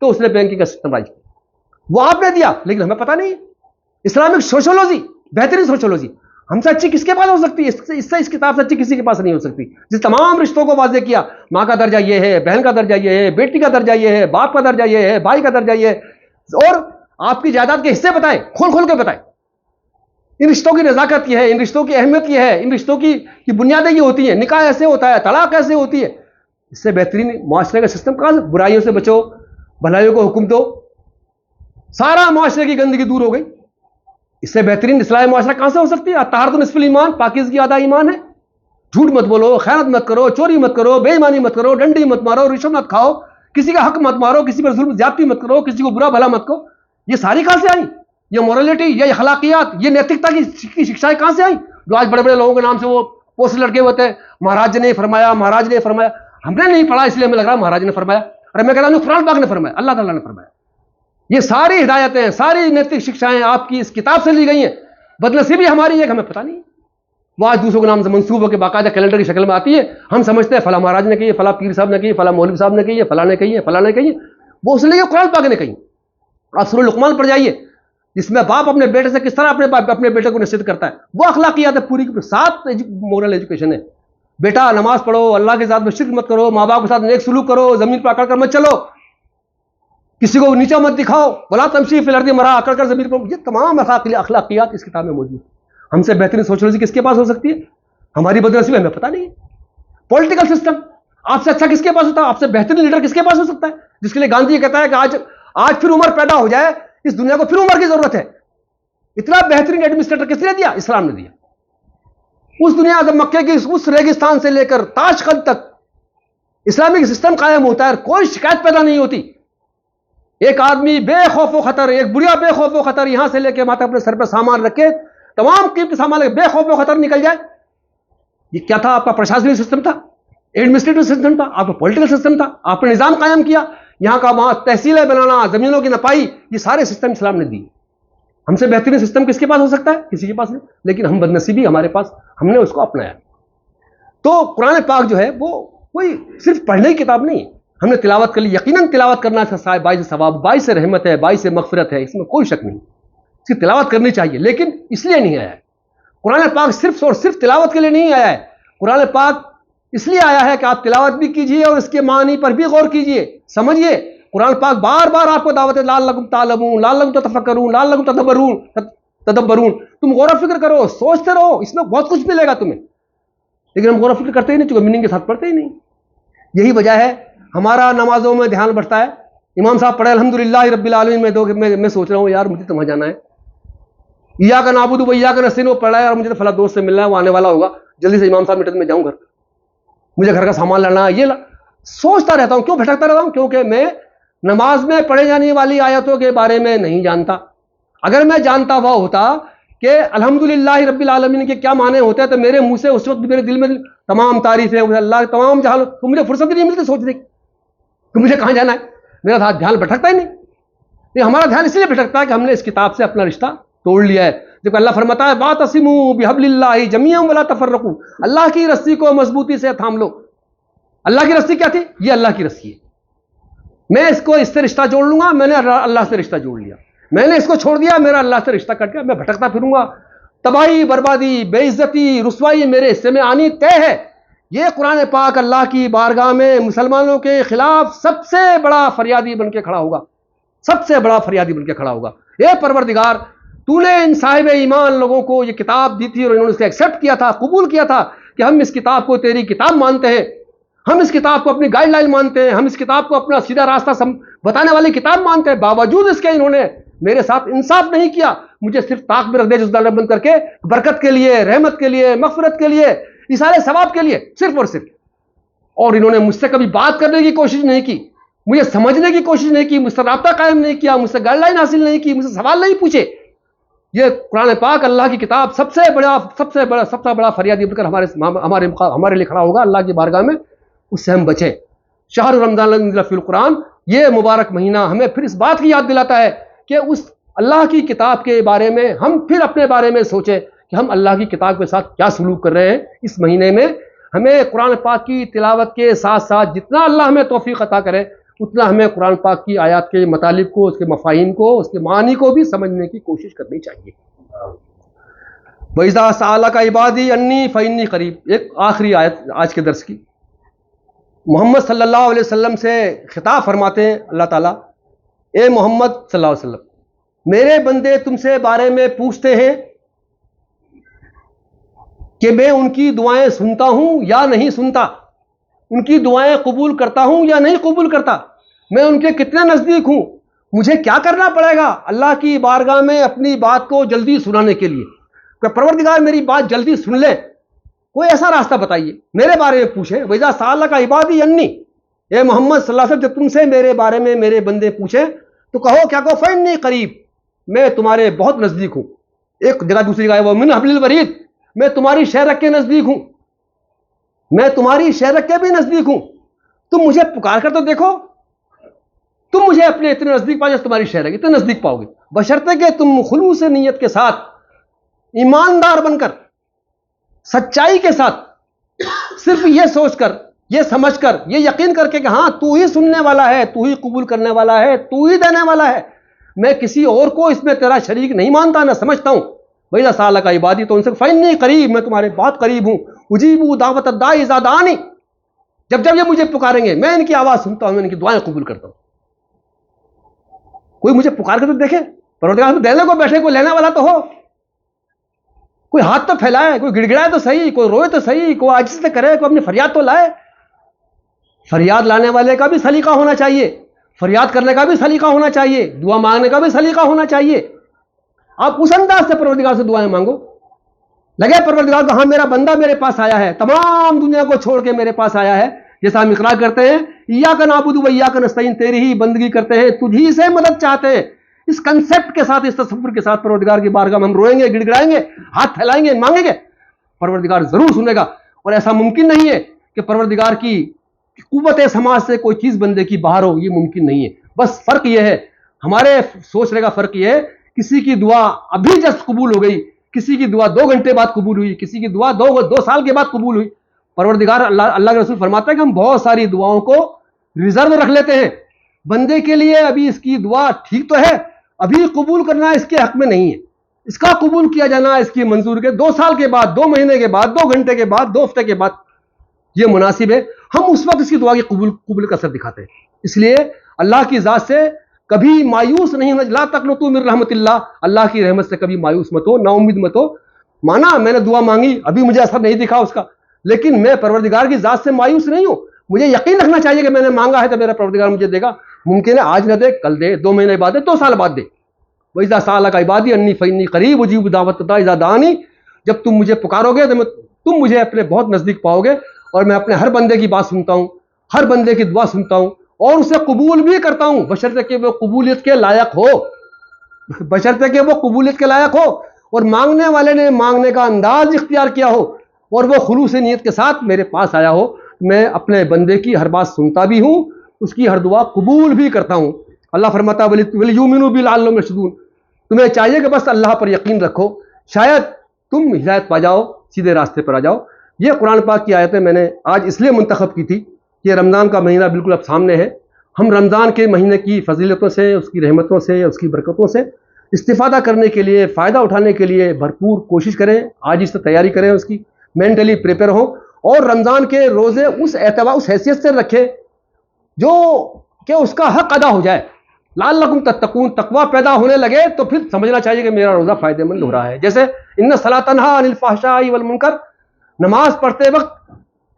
تو اس نے بینکنگ کا سسٹم رائج کیا. وہ آپ نے دیا, لیکن ہمیں پتہ نہیں. اسلامک سوشولوجی, بہترین سوشولوجی, ہم سے اچھی کس کے پاس ہو سکتی ہے؟ اس سے اس کتاب سے اچھی کسی کے پاس نہیں ہو سکتی. جس تمام رشتوں کو واضح کیا, ماں کا درجہ یہ ہے, بہن کا درجہ یہ ہے, بیٹی کا درجہ یہ ہے, باپ کا درجہ یہ ہے, بھائی کا درجہ یہ ہے, اور آپ کی جائیداد کے حصے بتائیں, کھول کھول کے بتائیں. ان رشتوں کی نزاکت یہ ہے, ان رشتوں کی اہمیت یہ ہے, ان رشتوں کی بنیادیں یہ ہوتی ہیں, نکاح ایسے ہوتا ہے, طلاق ایسے ہوتی ہے. اس سے بہترین معاشرے کا سسٹم کہاں سے؟ برائیوں سے بچو, بھلائیوں کو حکم دو, سارا معاشرے کی گندگی دور ہو گئی. اس سے بہترین اصلاح معاشرہ کہاں سے ہو سکتی ہے؟ طہارت نصف الایمان, پاکیزگی آدھا ایمان ہے. جھوٹ مت بولو, خیانت مت کرو, چوری مت کرو, بے ایمانی مت کرو, ڈنڈی مت مارو, رشوت مت کھاؤ, کسی کا حق مت مارو, کسی پر ظلم زیادتی مت کرو, کسی کو برا بھلا مت کرو. یہ ساری کہاں سے آئی؟ یہ مورالٹی, یہ اخلاقیات, یہ نیتکتا کی شکشائیں کہاں سے آئیں جو آج بڑے بڑے لوگوں کے نام سے وہ پوسٹ لڑکے ہوتے ہیں؟ مہاراج نے فرمایا, مہاراج نے فرمایا. ہم نے نہیں پڑھا اس لیے ہمیں لگ رہا مہاراج نے فرمایا, اور میں کہتا ہوں قرآن پاک نے فرمایا, اللہ تعالیٰ نے فرمایا. یہ ساری ہدایتیں, ساری نیتک شکشائیں آپ کی اس کتاب سے لی گئی ہیں. بدنصیبی ہماری ہے کہ ہمیں پتہ نہیں. وہ آج دوسروں کے نام سے منسوب ہو کے باقاعدہ کیلنڈر کی شکل میں آتی ہے. ہم سمجھتے ہیں فلاں مہاراج نے کہی ہے, فلاں پیر صاحب نے کہی ہے, فلاں مولوی صاحب نے کہی ہے, فلاں نے کہی ہے, فلاں نے کہی ہے. وہ اس لیے قرآن پاک نے کہی. آپ سورہ لقمان پڑھ جائیے, جس میں باپ اپنے بیٹے سے کس طرح اپنے بیٹے کو نصیحت کرتا ہے. وہ اخلاقیات ہے پوری 7 مورل ایجوکیشن ہے. بیٹا نماز پڑھو, اللہ کے ساتھ میں شرک مت کرو, ماں باپ کے ساتھ نیک سلوک کرو, زمین پر اکڑ کر مت چلو, کسی کو نیچا مت دکھاؤ, ولا تمشی فی الارض مرحا, اکڑ کر زمین پر. یہ تمام اخلاقیات اس کتاب میں موجود ہیں. ہم سے بہترین سوشولوجی کس کے پاس ہو سکتی ہے؟ ہماری بدنصیبی ہمیں پتہ نہیں ہے. پولیٹیکل سسٹم آپ سے اچھا کس کے پاس ہوتا ہے؟ آپ سے بہترین لیڈر کس کے پاس ہو سکتا ہے؟ جس کے لیے گاندھی یہ کہتا ہے کہ آج پھر عمر پیدا ہو جائے, اس دنیا کو پھر عمر کی ضرورت ہے. اتنا بہترین ایڈمنسٹریٹر کس نے دیا؟ اسلام نے دیا. اس دنیا جب مکے کی اس ریگستان سے لے کر تاشقند تک اسلامک سسٹم قائم ہوتا ہے, کوئی شکایت پیدا نہیں ہوتی. ایک آدمی بے خوف و خطر, ایک بڑھیا بے خوف و خطر یہاں سے لے کے ماتا اپنے سر پہ سامان رکھے, تمام قیمتی سامان لے کے بے خوف و خطر نکل جائے. یہ کیا تھا؟ آپ کا پرشاسنک سسٹم تھا, ایڈمنسٹریٹو سسٹم تھا, آپ کا پولیٹیکل سسٹم تھا. آپ نے نظام قائم کیا, یہاں کا وہاں تحصیلیں بنانا, زمینوں کی نپائی, یہ سارے سسٹم اسلام نے دی. ہم سے بہترین سسٹم کس کے پاس ہو سکتا ہے؟ کسی کے پاس نہیں. لیکن ہم بدنصیبی ہمارے پاس, ہم نے اس کو اپنایا. تو قرآن پاک جو ہے وہ کوئی صرف پڑھنے کی کتاب نہیں ہے. ہم نے تلاوت کر لی, یقیناً تلاوت کرنا باعث ثواب, باعث رحمت ہے, باعث مغفرت ہے, اس میں کوئی شک نہیں. اس کی تلاوت کرنی چاہیے, لیکن اس لیے نہیں آیا ہے. قرآن پاک صرف اور صرف تلاوت کے لیے نہیں آیا ہے. قرآن پاک اس لیے آیا ہے کہ آپ تلاوت بھی کیجئے اور اس کے معنی پر بھی غور کیجئے, سمجھیے. قرآن پاک بار بار آپ کو دعوت ہے, لعلکم تعلمون, لعلکم تتفکرون, لعلکم تدبرون. تم غور و فکر کرو, سوچتے رہو, اس میں بہت کچھ ملے گا تمہیں. لیکن ہم غور و فکر کرتے ہی نہیں, چونکہ میننگ کے ساتھ پڑھتے ہی نہیں. یہی وجہ ہے ہمارا نمازوں میں دھیان بڑھتا ہے. امام صاحب پڑھے الحمدللہ رب العالمین, میں سوچ رہا ہوں یار مجھے تو وہاں جانا ہے. ایاک نعبد و ایاک نستعین وہ پڑھا ہے, اور مجھے تو فلاں دوست سے ملنا ہے, وہ آنے والا ہوگا, جلدی سے امام صاحب میٹنگ میں جاؤں گھر. مجھے گھر کا سامان لانا، سوچتا رہتا ہوں. کیوں بھٹکتا رہتا ہوں؟ کیونکہ میں نماز میں پڑھے جانے والی آیتوں کے بارے میں نہیں جانتا. اگر میں جانتا ہوا ہوتا کہ الحمدللہ رب العالمین کے کیا معنی ہوتے ہیں تو میرے منہ سے اس وقت میرے دل میں تمام تعریفیں، اللہ تمام جہاں، تو مجھے فرصت نہیں ملتی سوچنے کی کہ مجھے کہاں جانا ہے. میرا دھیان بھٹکتا ہی نہیں. یہ ہمارا دھیان اس لیے بھٹکتا ہے کہ ہم نے اس کتاب سے اپنا رشتہ توڑ لیا ہے. جب اللہ فرماتا ہے واعتصموا بحبل اللہ جمیعا ولا تفرقوا، اللہ کی رسی کو مضبوطی سے تھام لو. اللہ کی رسی کیا تھی؟ یہ اللہ کی رسی ہے. میں اس کو اس سے رشتہ جوڑ لوں گا، میں نے اللہ سے رشتہ جوڑ لیا. میں نے اس کو چھوڑ دیا، میرا اللہ سے رشتہ کٹ گیا. میں بھٹکتا پھروں گا. تباہی، بربادی، بے عزتی، رسوائی میرے حصے میں آنی طے ہے. یہ قرآن پاک اللہ کی بارگاہ میں مسلمانوں کے خلاف سب سے بڑا فریادی بن کے کھڑا ہوگا. سب سے بڑا فریادی بن کے کھڑا ہوگا. اے پروردگار، تو نے ان صاحب ایمان لوگوں کو یہ کتاب دی تھی اور انہوں نے اس کو ایکسیپٹ کیا تھا، قبول کیا تھا کہ ہم اس کتاب کو تیری کتاب مانتے ہیں، ہم اس کتاب کو اپنی گائیڈ لائن مانتے ہیں، ہم اس کتاب کو اپنا سیدھا راستہ بتانے والی کتاب مانتے ہیں. باوجود اس کے انہوں نے میرے ساتھ انصاف نہیں کیا. مجھے صرف طاق میں رکھ دے جس دل بند کر کے، برکت کے لیے، رحمت کے لیے، مغفرت کے لیے، اشارے ثواب کے لیے، صرف اور صرف. اور انہوں نے مجھ سے کبھی بات کرنے کی کوشش نہیں کی، مجھے سمجھنے کی کوشش نہیں کی، مجھ سے رابطہ قائم نہیں کیا، مجھ سے گائیڈ لائن حاصل نہیں کی، مجھ سے سوال نہیں پوچھے. یہ قرآن پاک اللہ کی کتاب سب سے بڑا فریادی بن کر ہمارے لیے کھڑا ہوگا اللہ کی بارگاہ میں. اس سے ہم بچیں. شہر رمضان الذی فی القرآن، یہ مبارک مہینہ ہمیں پھر اس بات کی یاد دلاتا ہے کہ اس اللہ کی کتاب کے بارے میں ہم پھر اپنے بارے میں سوچیں کہ ہم اللہ کی کتاب کے ساتھ کیا سلوک کر رہے ہیں. اس مہینے میں ہمیں قرآن پاک کی تلاوت کے ساتھ ساتھ جتنا اللہ ہمیں توفیق عطا کرے اتنا ہمیں قرآن پاک کی آیات کے مطالب کو، اس کے مفاہیم کو، اس کے معانی کو بھی سمجھنے کی کوشش کرنی چاہیے. وَإِذَا سَأَلَكَ عِبَادِي عَنِّي فَإِنِّي قَرِيبٌ. ایک آخری آیت آج کے درس کی. محمد صلی اللہ علیہ وسلم سے خطاب فرماتے ہیں اللہ تعالیٰ، اے محمد صلی اللہ علیہ وسلم، میرے بندے تم سے بارے میں پوچھتے ہیں کہ میں ان کی دعائیں سنتا ہوں یا نہیں سنتا، ان کی دعائیں قبول کرتا ہوں یا نہیں قبول کرتا، میں ان کے کتنے نزدیک ہوں، مجھے کیا کرنا پڑے گا اللہ کی بارگاہ میں اپنی بات کو جلدی سنانے کے لیے کہ پروردگار میری بات جلدی سن لے. کوئی ایسا راستہ بتائیے. میرے بارے میں پوچھیں. وَإِذَا سَأَلَكَ عِبَادِي عَنِّي، اے محمد صلی اللہ علیہ وسلم جب تم سے میرے بارے میں میرے بندے پوچھیں تو کہو، کیا کہو؟ فَإِنِّي قَرِيب، میں تمہارے بہت نزدیک ہوں. ایک جگہ دوسری جگہ وَمِنْ حَبْلِ الْوَرِيدِ، میں تمہاری شہرک کے نزدیک ہوں، میں تمہاری شہرک کے بھی نزدیک ہوں. تم مجھے پکار کر تو دیکھو، تم مجھے اپنے اتنے نزدیک پاؤ جیسے تمہاری شہرک اتنے نزدیک پاؤ گے، بشرطے کہ تم خلوص نیت کے ساتھ، ایماندار بن کر، سچائی کے ساتھ، صرف یہ سوچ کر، یہ سمجھ کر، یہ یقین کر کے کہ ہاں تو ہی سننے والا ہے، تو ہی قبول کرنے والا ہے، تو ہی دینے والا ہے، میں کسی اور کو اس میں تیرا شریک نہیں مانتا، نہ سمجھتا ہوں. وَإِذَا سَأَلَكَ عِبَادِي، تو ان سے فَإِنِّي قَرِيب، میں تمہارے بہت قریب ہوں. اُجِيبُ دَعْوَةَ الدَّاعِ إِذَا دَعَانِ، جب یہ مجھے پکاریں گے میں ان کی آواز سنتا ہوں، میں ان کی دعائیں قبول کرتا ہوں. کوئی مجھے پکار کے تو دیکھے، پروردگار دینے کو بیٹھے، کوئی لینے والا تو ہو، کوئی ہاتھ تو پھیلائے، کوئی گڑ گڑائے تو صحیح، کوئی روئے تو صحیح، کوئی عاجزی سے کرے، کوئی اپنی فریاد تو لائے. فریاد لانے والے کا بھی سلیقہ ہونا چاہیے، فریاد کرنے کا بھی سلیقہ ہونا چاہیے، دعا مانگنے کا بھی سلیقہ ہونا چاہیے. آپ اس انداز سے پروردگار سے دعائیں مانگو، لگے پروردگار کو ہاں میرا بندہ میرے پاس آیا ہے، تمام دنیا کو چھوڑ کے میرے پاس آیا ہے. جیسا ہم اقرار کرتے ہیں ایاک نعبد و ایاک نستعین، تیری ہی بندگی کرتے ہیں، تجھی سے مدد چاہتے ہیں. اس کنسپٹ کے ساتھ، اس تصور کے ساتھ پروردگار کی بارگاہ میں ہم روئیں گے، گڑ گڑائیں گے، ہاتھ پھیلائیں گے، مانگیں گے، پروردگار ضرور سنے گا. اور ایسا ممکن نہیں ہے کہ پروردگار کی قوت سماج سے کوئی چیز بندے کی باہر ہو، یہ ممکن نہیں ہے. بس فرق یہ ہے، ہمارے سوچنے کا فرق یہ ہے، کسی کی دعا ابھی جسٹ قبول ہو گئی، کسی کی دعا 2 گھنٹے بعد قبول ہوئی، کسی کی دعا 2 سال کے بعد قبول ہوئی. پروردگار اللہ کے رسول فرماتا ہے کہ ہم بہت ساری دعاؤں کو ریزرو رکھ لیتے ہیں. بندے کے لیے ابھی اس کی دعا ٹھیک تو ہے، ابھی قبول کرنا اس کے حق میں نہیں ہے، اس کا قبول کیا جانا اس کی منظور کے 2 سال کے بعد، 2 مہینے کے بعد، 2 گھنٹے کے بعد، 2 ہفتے کے بعد یہ مناسب ہے. ہم اس وقت اس کی دعا کی قبول کا اثر دکھاتے ہیں. اس لیے اللہ کی ذات سے کبھی مایوس نہیں ہونا. لا تقنطوا من رحمت اللہ، اللہ کی رحمت سے کبھی مایوس مت ہو، نا امید مت ہو. مانا میں نے دعا مانگی، ابھی مجھے اثر نہیں دکھا اس کا، لیکن میں پروردگار کی ذات سے مایوس نہیں ہوں. مجھے یقین رکھنا چاہیے کہ میں نے مانگا ہے تو میرا پروردگار مجھے دے گا. ممکن ہے آج نہ دے، کل دے، 2 مہینے بعد دے، 2 سال بعد دے. وَإِذَا سَأَلَكَ عِبَادِي عَنِّي فَإِنِّي قَرِيبٌ أُجِيبُ دَعْوَةَ الدَّاعِ إِذَا دَعَانِ، جب تم مجھے پکارو گے تو تم مجھے اپنے بہت نزدیک پاؤ گے. اور میں اپنے ہر بندے کی بات سنتا ہوں، ہر بندے کی دعا سنتا ہوں اور اسے قبول بھی کرتا ہوں، بشرطے کہ وہ قبولیت کے لائق ہو، بشرطے کہ وہ قبولیت کے لائق ہو اور مانگنے والے نے مانگنے کا انداز اختیار کیا ہو اور وہ خلوص نیت کے ساتھ میرے پاس آیا ہو۔ میں اپنے بندے کی ہر بات سنتا بھی ہوں، اس کی ہر دعا قبول بھی کرتا ہوں۔ اللہ فرماتا ہے وَلِيُؤْمِنُوا بِي لَعَلَّهُمْ يَرْشُدُونَ، تمہیں چاہیے کہ بس اللہ پر یقین رکھو، شاید تم ہدایت پا جاؤ، سیدھے راستے پر آ جاؤ۔ یہ قرآن پاک کی آیتیں میں نے آج اس لیے منتخب کی تھی کہ رمضان کا مہینہ بالکل اب سامنے ہے، ہم رمضان کے مہینے کی فضیلتوں سے، اس کی رحمتوں سے، اس کی برکتوں سے استفادہ کرنے کے لیے، فائدہ اٹھانے کے لیے بھرپور کوشش کریں، آج اس سے تیاری کریں، اس کی مینٹلی پریپئر ہوں اور رمضان کے روزے اس اعتبار اس حیثیت سے رکھیں جو کہ اس کا حق ادا ہو جائے۔ لعلکم تتقون، تقویٰ پیدا ہونے لگے تو پھر سمجھنا چاہیے کہ میرا روزہ فائدہ مند ہو رہا ہے۔ جیسے ان الصلاۃ تنہی عن الفحشاء والمنکر، نماز پڑھتے وقت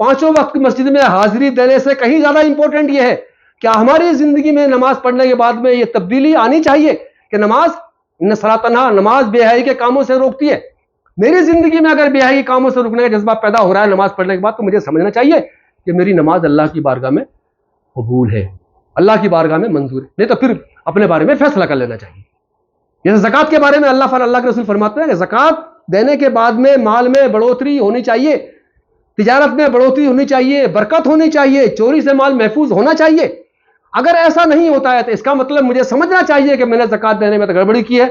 پانچوں وقت کی مسجد میں حاضری دینے سے کہیں زیادہ امپورٹنٹ یہ ہے کہ ہماری زندگی میں نماز پڑھنے کے بعد میں یہ تبدیلی آنی چاہیے کہ نماز، ان الصلاۃ تنہی، نماز بے حیائی کے کاموں سے روکتی ہے۔ میری زندگی میں اگر بے حیائی کے کاموں سے رکنے کا جذبہ پیدا ہو رہا ہے نماز پڑھنے کے بعد، تو مجھے سمجھنا چاہیے کہ میری نماز اللہ کی بارگاہ میں قبول ہے، اللہ کی بارگاہ میں منظور ہے، نہیں تو پھر اپنے بارے میں فیصلہ کر لینا چاہیے۔ جیسے زکوٰۃ کے بارے میں اللہ کے رسول فرماتے ہیں کہ زکوٰۃ دینے کے بعد میں مال میں بڑھوتری ہونی چاہیے، تجارت میں بڑھوتری ہونی چاہیے، برکت ہونی چاہیے، چوری سے مال محفوظ ہونا چاہیے۔ اگر ایسا نہیں ہوتا ہے تو اس کا مطلب مجھے سمجھنا چاہیے کہ میں نے زکوٰۃ دینے میں تو گڑبڑی کی ہے،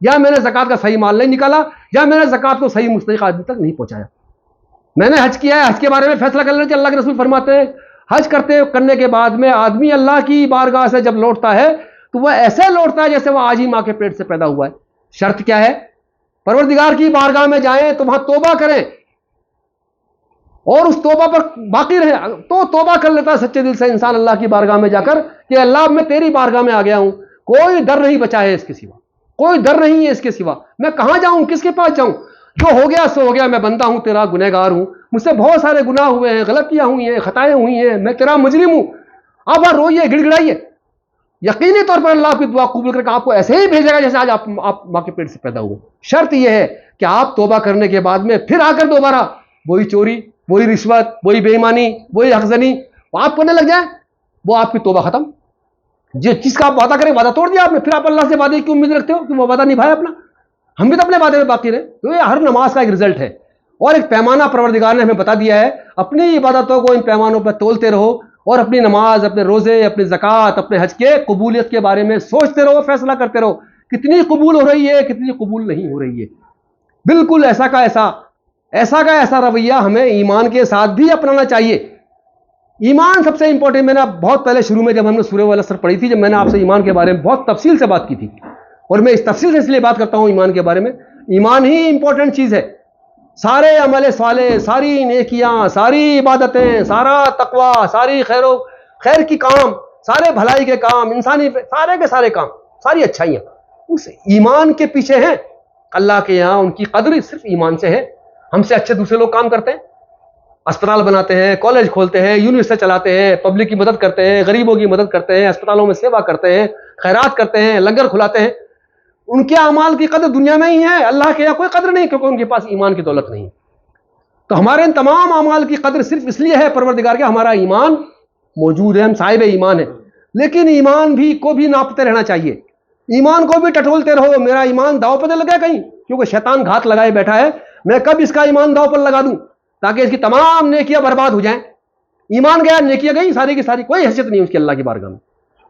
یا میں نے زکوٰۃ کا صحیح مال نہیں نکالا، یا میں نے زکوٰۃ کو صحیح مستحق آدمی تک نہیں پہنچایا۔ میں نے حج کیا ہے، حج کے بارے میں فیصلہ کر لینا چاہیے۔ اللہ کے رسول فرماتے ہیں حج کرنے کے بعد میں آدمی اللہ کی بارگاہ سے جب لوٹتا ہے تو وہ ایسے لوٹتا ہے جیسے وہ آج ہی ماں کے پیٹ سے پیدا ہوا ہے۔ شرط کیا ہے؟ پروردگار کی بارگاہ میں جائیں تو وہاں توبہ کریں اور اس توبہ پر باقی رہیں، تو توبہ کر لیتا ہے سچے دل سے انسان اللہ کی بارگاہ میں جا کر کہ اللہ میں تیری بارگاہ میں آ گیا ہوں، کوئی ڈر نہیں بچا ہے اس کے سوا، کوئی ڈر نہیں ہے اس کے سوا، میں کہاں جاؤں، کس کے پاس جاؤں؟ جو ہو گیا سو ہو گیا، میں بندہ ہوں، تیرا گنہگار ہوں، مجھ سے بہت سارے گناہ ہوئے ہیں، غلطیاں ہوئی ہیں، خطائیں ہوئی ہیں، میں تیرا مجرم ہوں۔ آپ روئیے، گڑ گڑائیے، یقینی طور پر اللہ آپ کی دعا قبول کر کے آپ کو ایسے ہی بھیجے گا جیسے آج آپ ماں کے پیٹ سے پیدا ہوئے۔ شرط یہ ہے کہ آپ توبہ کرنے کے بعد میں پھر آ کر دوبارہ وہی چوری، وہی رشوت، وہی بے ایمانی، وہی حق زنی آپ کرنے لگ جائیں، وہ آپ کی توبہ ختم۔ جس چیز کا آپ وعدہ کریں، وعدہ توڑ دیا آپ نے، پھر آپ اللہ سے وعدے کی امید رکھتے ہو کہ وہ وعدہ نبھائے اپنا۔ ہم بھی تو اپنے وعدے میں باقی رہے، تو یہ ہر نماز کا ایک رزلٹ ہے اور ایک پیمانہ پروردگار نے ہمیں بتا دیا ہے۔ اپنی عبادتوں کو ان پیمانوں پر تولتے رہو اور اپنی نماز، اپنے روزے، اپنی زکوٰۃ، اپنے حج کے قبولیت کے بارے میں سوچتے رہو، فیصلہ کرتے رہو کتنی قبول ہو رہی ہے، کتنی قبول نہیں ہو رہی ہے۔ بالکل ایسا کا ایسا رویہ ہمیں ایمان کے ساتھ بھی اپنانا چاہیے۔ ایمان سب سے امپورٹنٹ، میں نے بہت پہلے شروع میں جب ہم نے سورہ والعصر پڑھی تھی، جب میں نے آپ سے ایمان کے بارے میں بہت تفصیل سے بات کی تھی، اور میں اس تفصیل سے اس لیے بات کرتا ہوں ایمان کے بارے میں، ایمان ہی امپورٹنٹ چیز ہے۔ سارے عمل صالح، ساری نیکیاں، ساری عبادتیں، سارا تقویٰ، ساری خیر کی کام، سارے بھلائی کے کام، انسانی سارے کے سارے کام، ساری اچھائیاں اس ایمان کے پیچھے ہیں۔ اللہ کے یہاں ان کی قدر صرف ایمان سے ہے۔ ہم سے اچھے دوسرے لوگ کام کرتے ہیں، اسپتال بناتے ہیں، کالج کھولتے ہیں، یونیورسٹی چلاتے ہیں، پبلک کی مدد کرتے ہیں، غریبوں کی مدد کرتے ہیں، اسپتالوں میں سیوا کرتے ہیں، خیرات کرتے ہیں، لنگر کھلاتے ہیں۔ ان کے اعمال کی قدر دنیا میں ہی ہے، اللہ کے یہاں کوئی قدر نہیں، کیونکہ ان کے پاس ایمان کی دولت نہیں۔ تو ہمارے ان تمام اعمال کی قدر صرف اس لیے ہے پروردگار کے ہمارا ایمان موجود ہے، ہم صاحب ایمان ہیں۔ لیکن ایمان کو بھی ناپتے رہنا چاہیے، ایمان کو بھی ٹٹولتے رہو، میرا ایمان داؤ پہ نہ لگے کہیں، کیونکہ شیطان گھات لگائے بیٹھا ہے، میں کب اس کا ایمان داؤ پر لگا دوں تاکہ اس کی تمام نیکیاں برباد ہو جائیں۔ ایمان گیا، نیکیاں گئی، ساری کی ساری، کوئی حیثیت نہیں اس کی اللہ کی بارگاہ میں۔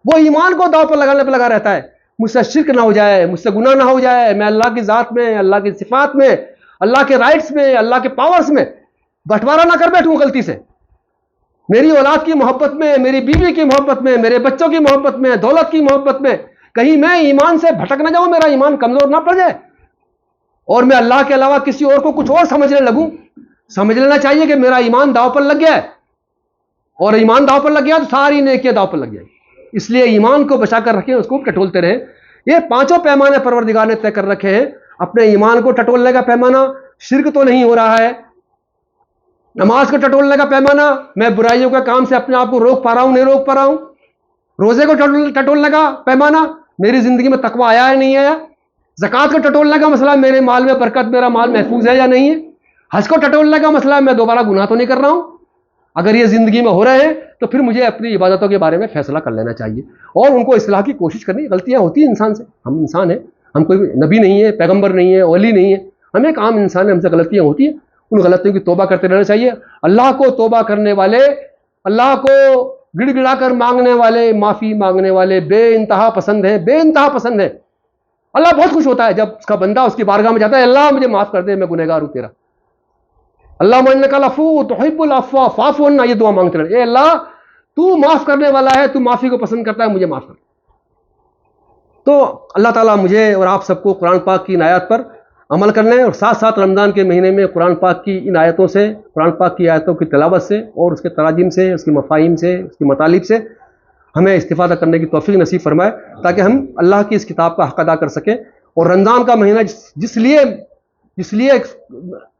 وہ ایمان کو داؤ پر لگانے پہ لگا رہتا ہے، مجھ سے شرک نہ ہو جائے، مجھ سے گناہ نہ ہو جائے، میں اللہ کی ذات میں، اللہ کی صفات میں، اللہ کے رائٹس میں، اللہ کے پاورز میں بٹوارا نہ کر بیٹھوں غلطی سے، میری اولاد کی محبت میں، میری بیوی کی محبت میں، میرے بچوں کی محبت میں، دولت کی محبت میں کہیں میں ایمان سے بھٹک نہ جاؤں، میرا ایمان کمزور نہ پڑ جائے اور میں اللہ کے علاوہ کسی اور کو کچھ اور سمجھنے لگوں۔ سمجھ لینا چاہیے کہ میرا ایمان داؤ پر لگ گیا ہے، اور ایمان داؤ پر لگ گیا تو ساری نیکیاں داؤ پر لگ جائیں۔ اس لیے ایمان کو بچا کر رکھیں، اس کو ٹٹولتے رہیں۔ یہ پانچوں پیمانے پروردگار نے طے کر رکھے ہیں۔ اپنے ایمان کو ٹٹولنے کا پیمانہ، شرک تو نہیں ہو رہا ہے، نماز کو ٹٹولنے کا پیمانہ، میں برائیوں کے کام سے اپنے آپ کو روک پا رہا ہوں نہیں روک پا رہا ہوں، روزے کو ٹٹولنے کا پیمانہ، میری زندگی میں تقویٰ آیا ہے نہیں آیا، زکوٰۃ کو ٹٹولنے کا مسئلہ، میرے مال میں برکت، میرا مال محفوظ ہے یا نہیں ہے، حج کو ٹٹولنے کا مسئلہ، میں دوبارہ گناہ تو نہیں کر رہا ہوں، اگر یہ زندگی میں ہو رہے ہیں تو پھر مجھے اپنی عبادتوں کے بارے میں فیصلہ کر لینا چاہیے اور ان کو اصلاح کی کوشش کرنی. غلطیاں ہوتی ہیں انسان سے, ہم انسان ہیں, ہم کوئی نبی نہیں ہے, پیغمبر نہیں ہے, ولی نہیں ہے, ہم ایک عام انسان ہیں, ہم سے غلطیاں ہوتی ہیں. ان غلطیوں کی توبہ کرتے رہنا چاہیے. اللہ کو توبہ کرنے والے, اللہ کو گڑ گڑا کر مانگنے والے, معافی مانگنے والے بے انتہا پسند ہیں, بے انتہا پسند ہیں. اللہ بہت خوش ہوتا ہے جب اس کا بندہ اس کی بارگاہ میں جاتا ہے, اللہ مجھے معاف کر دے, میں گنہگار ہوں تیرا. اللہ انک العفو تحب العفو فاعف عنا, یہ دعا مانگتے رہے. اے اللہ تو معاف کرنے والا ہے, تو معافی کو پسند کرتا ہے, مجھے معاف کر. تو اللہ تعالیٰ مجھے اور آپ سب کو قرآن پاک کی ان آیات پر عمل کرنے اور ساتھ ساتھ رمضان کے مہینے میں قرآن پاک کی ان آیتوں سے, قرآن پاک کی آیتوں کی تلاوت سے اور اس کے تراجم سے, اس کی مفاہیم سے, اس کی مطالب سے ہمیں استفادہ کرنے کی توفیق نصیب فرمائے, تاکہ ہم اللہ کی اس کتاب کا حق ادا کر سکیں. اور رمضان کا مہینہ جس لیے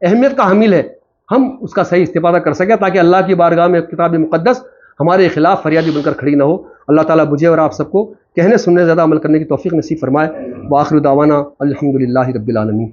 اہمیت کا حامل ہے, ہم اس کا صحیح استفادہ کر سکیں, تاکہ اللہ کی بارگاہ میں کتاب مقدس ہمارے خلاف فریادی بن کر کھڑی نہ ہو. اللہ تعالیٰ مجھے اور آپ سب کو کہنے سننے زیادہ عمل کرنے کی توفیق نصیب فرمائے. وآخر دعوانا الحمدللہ رب العالمین.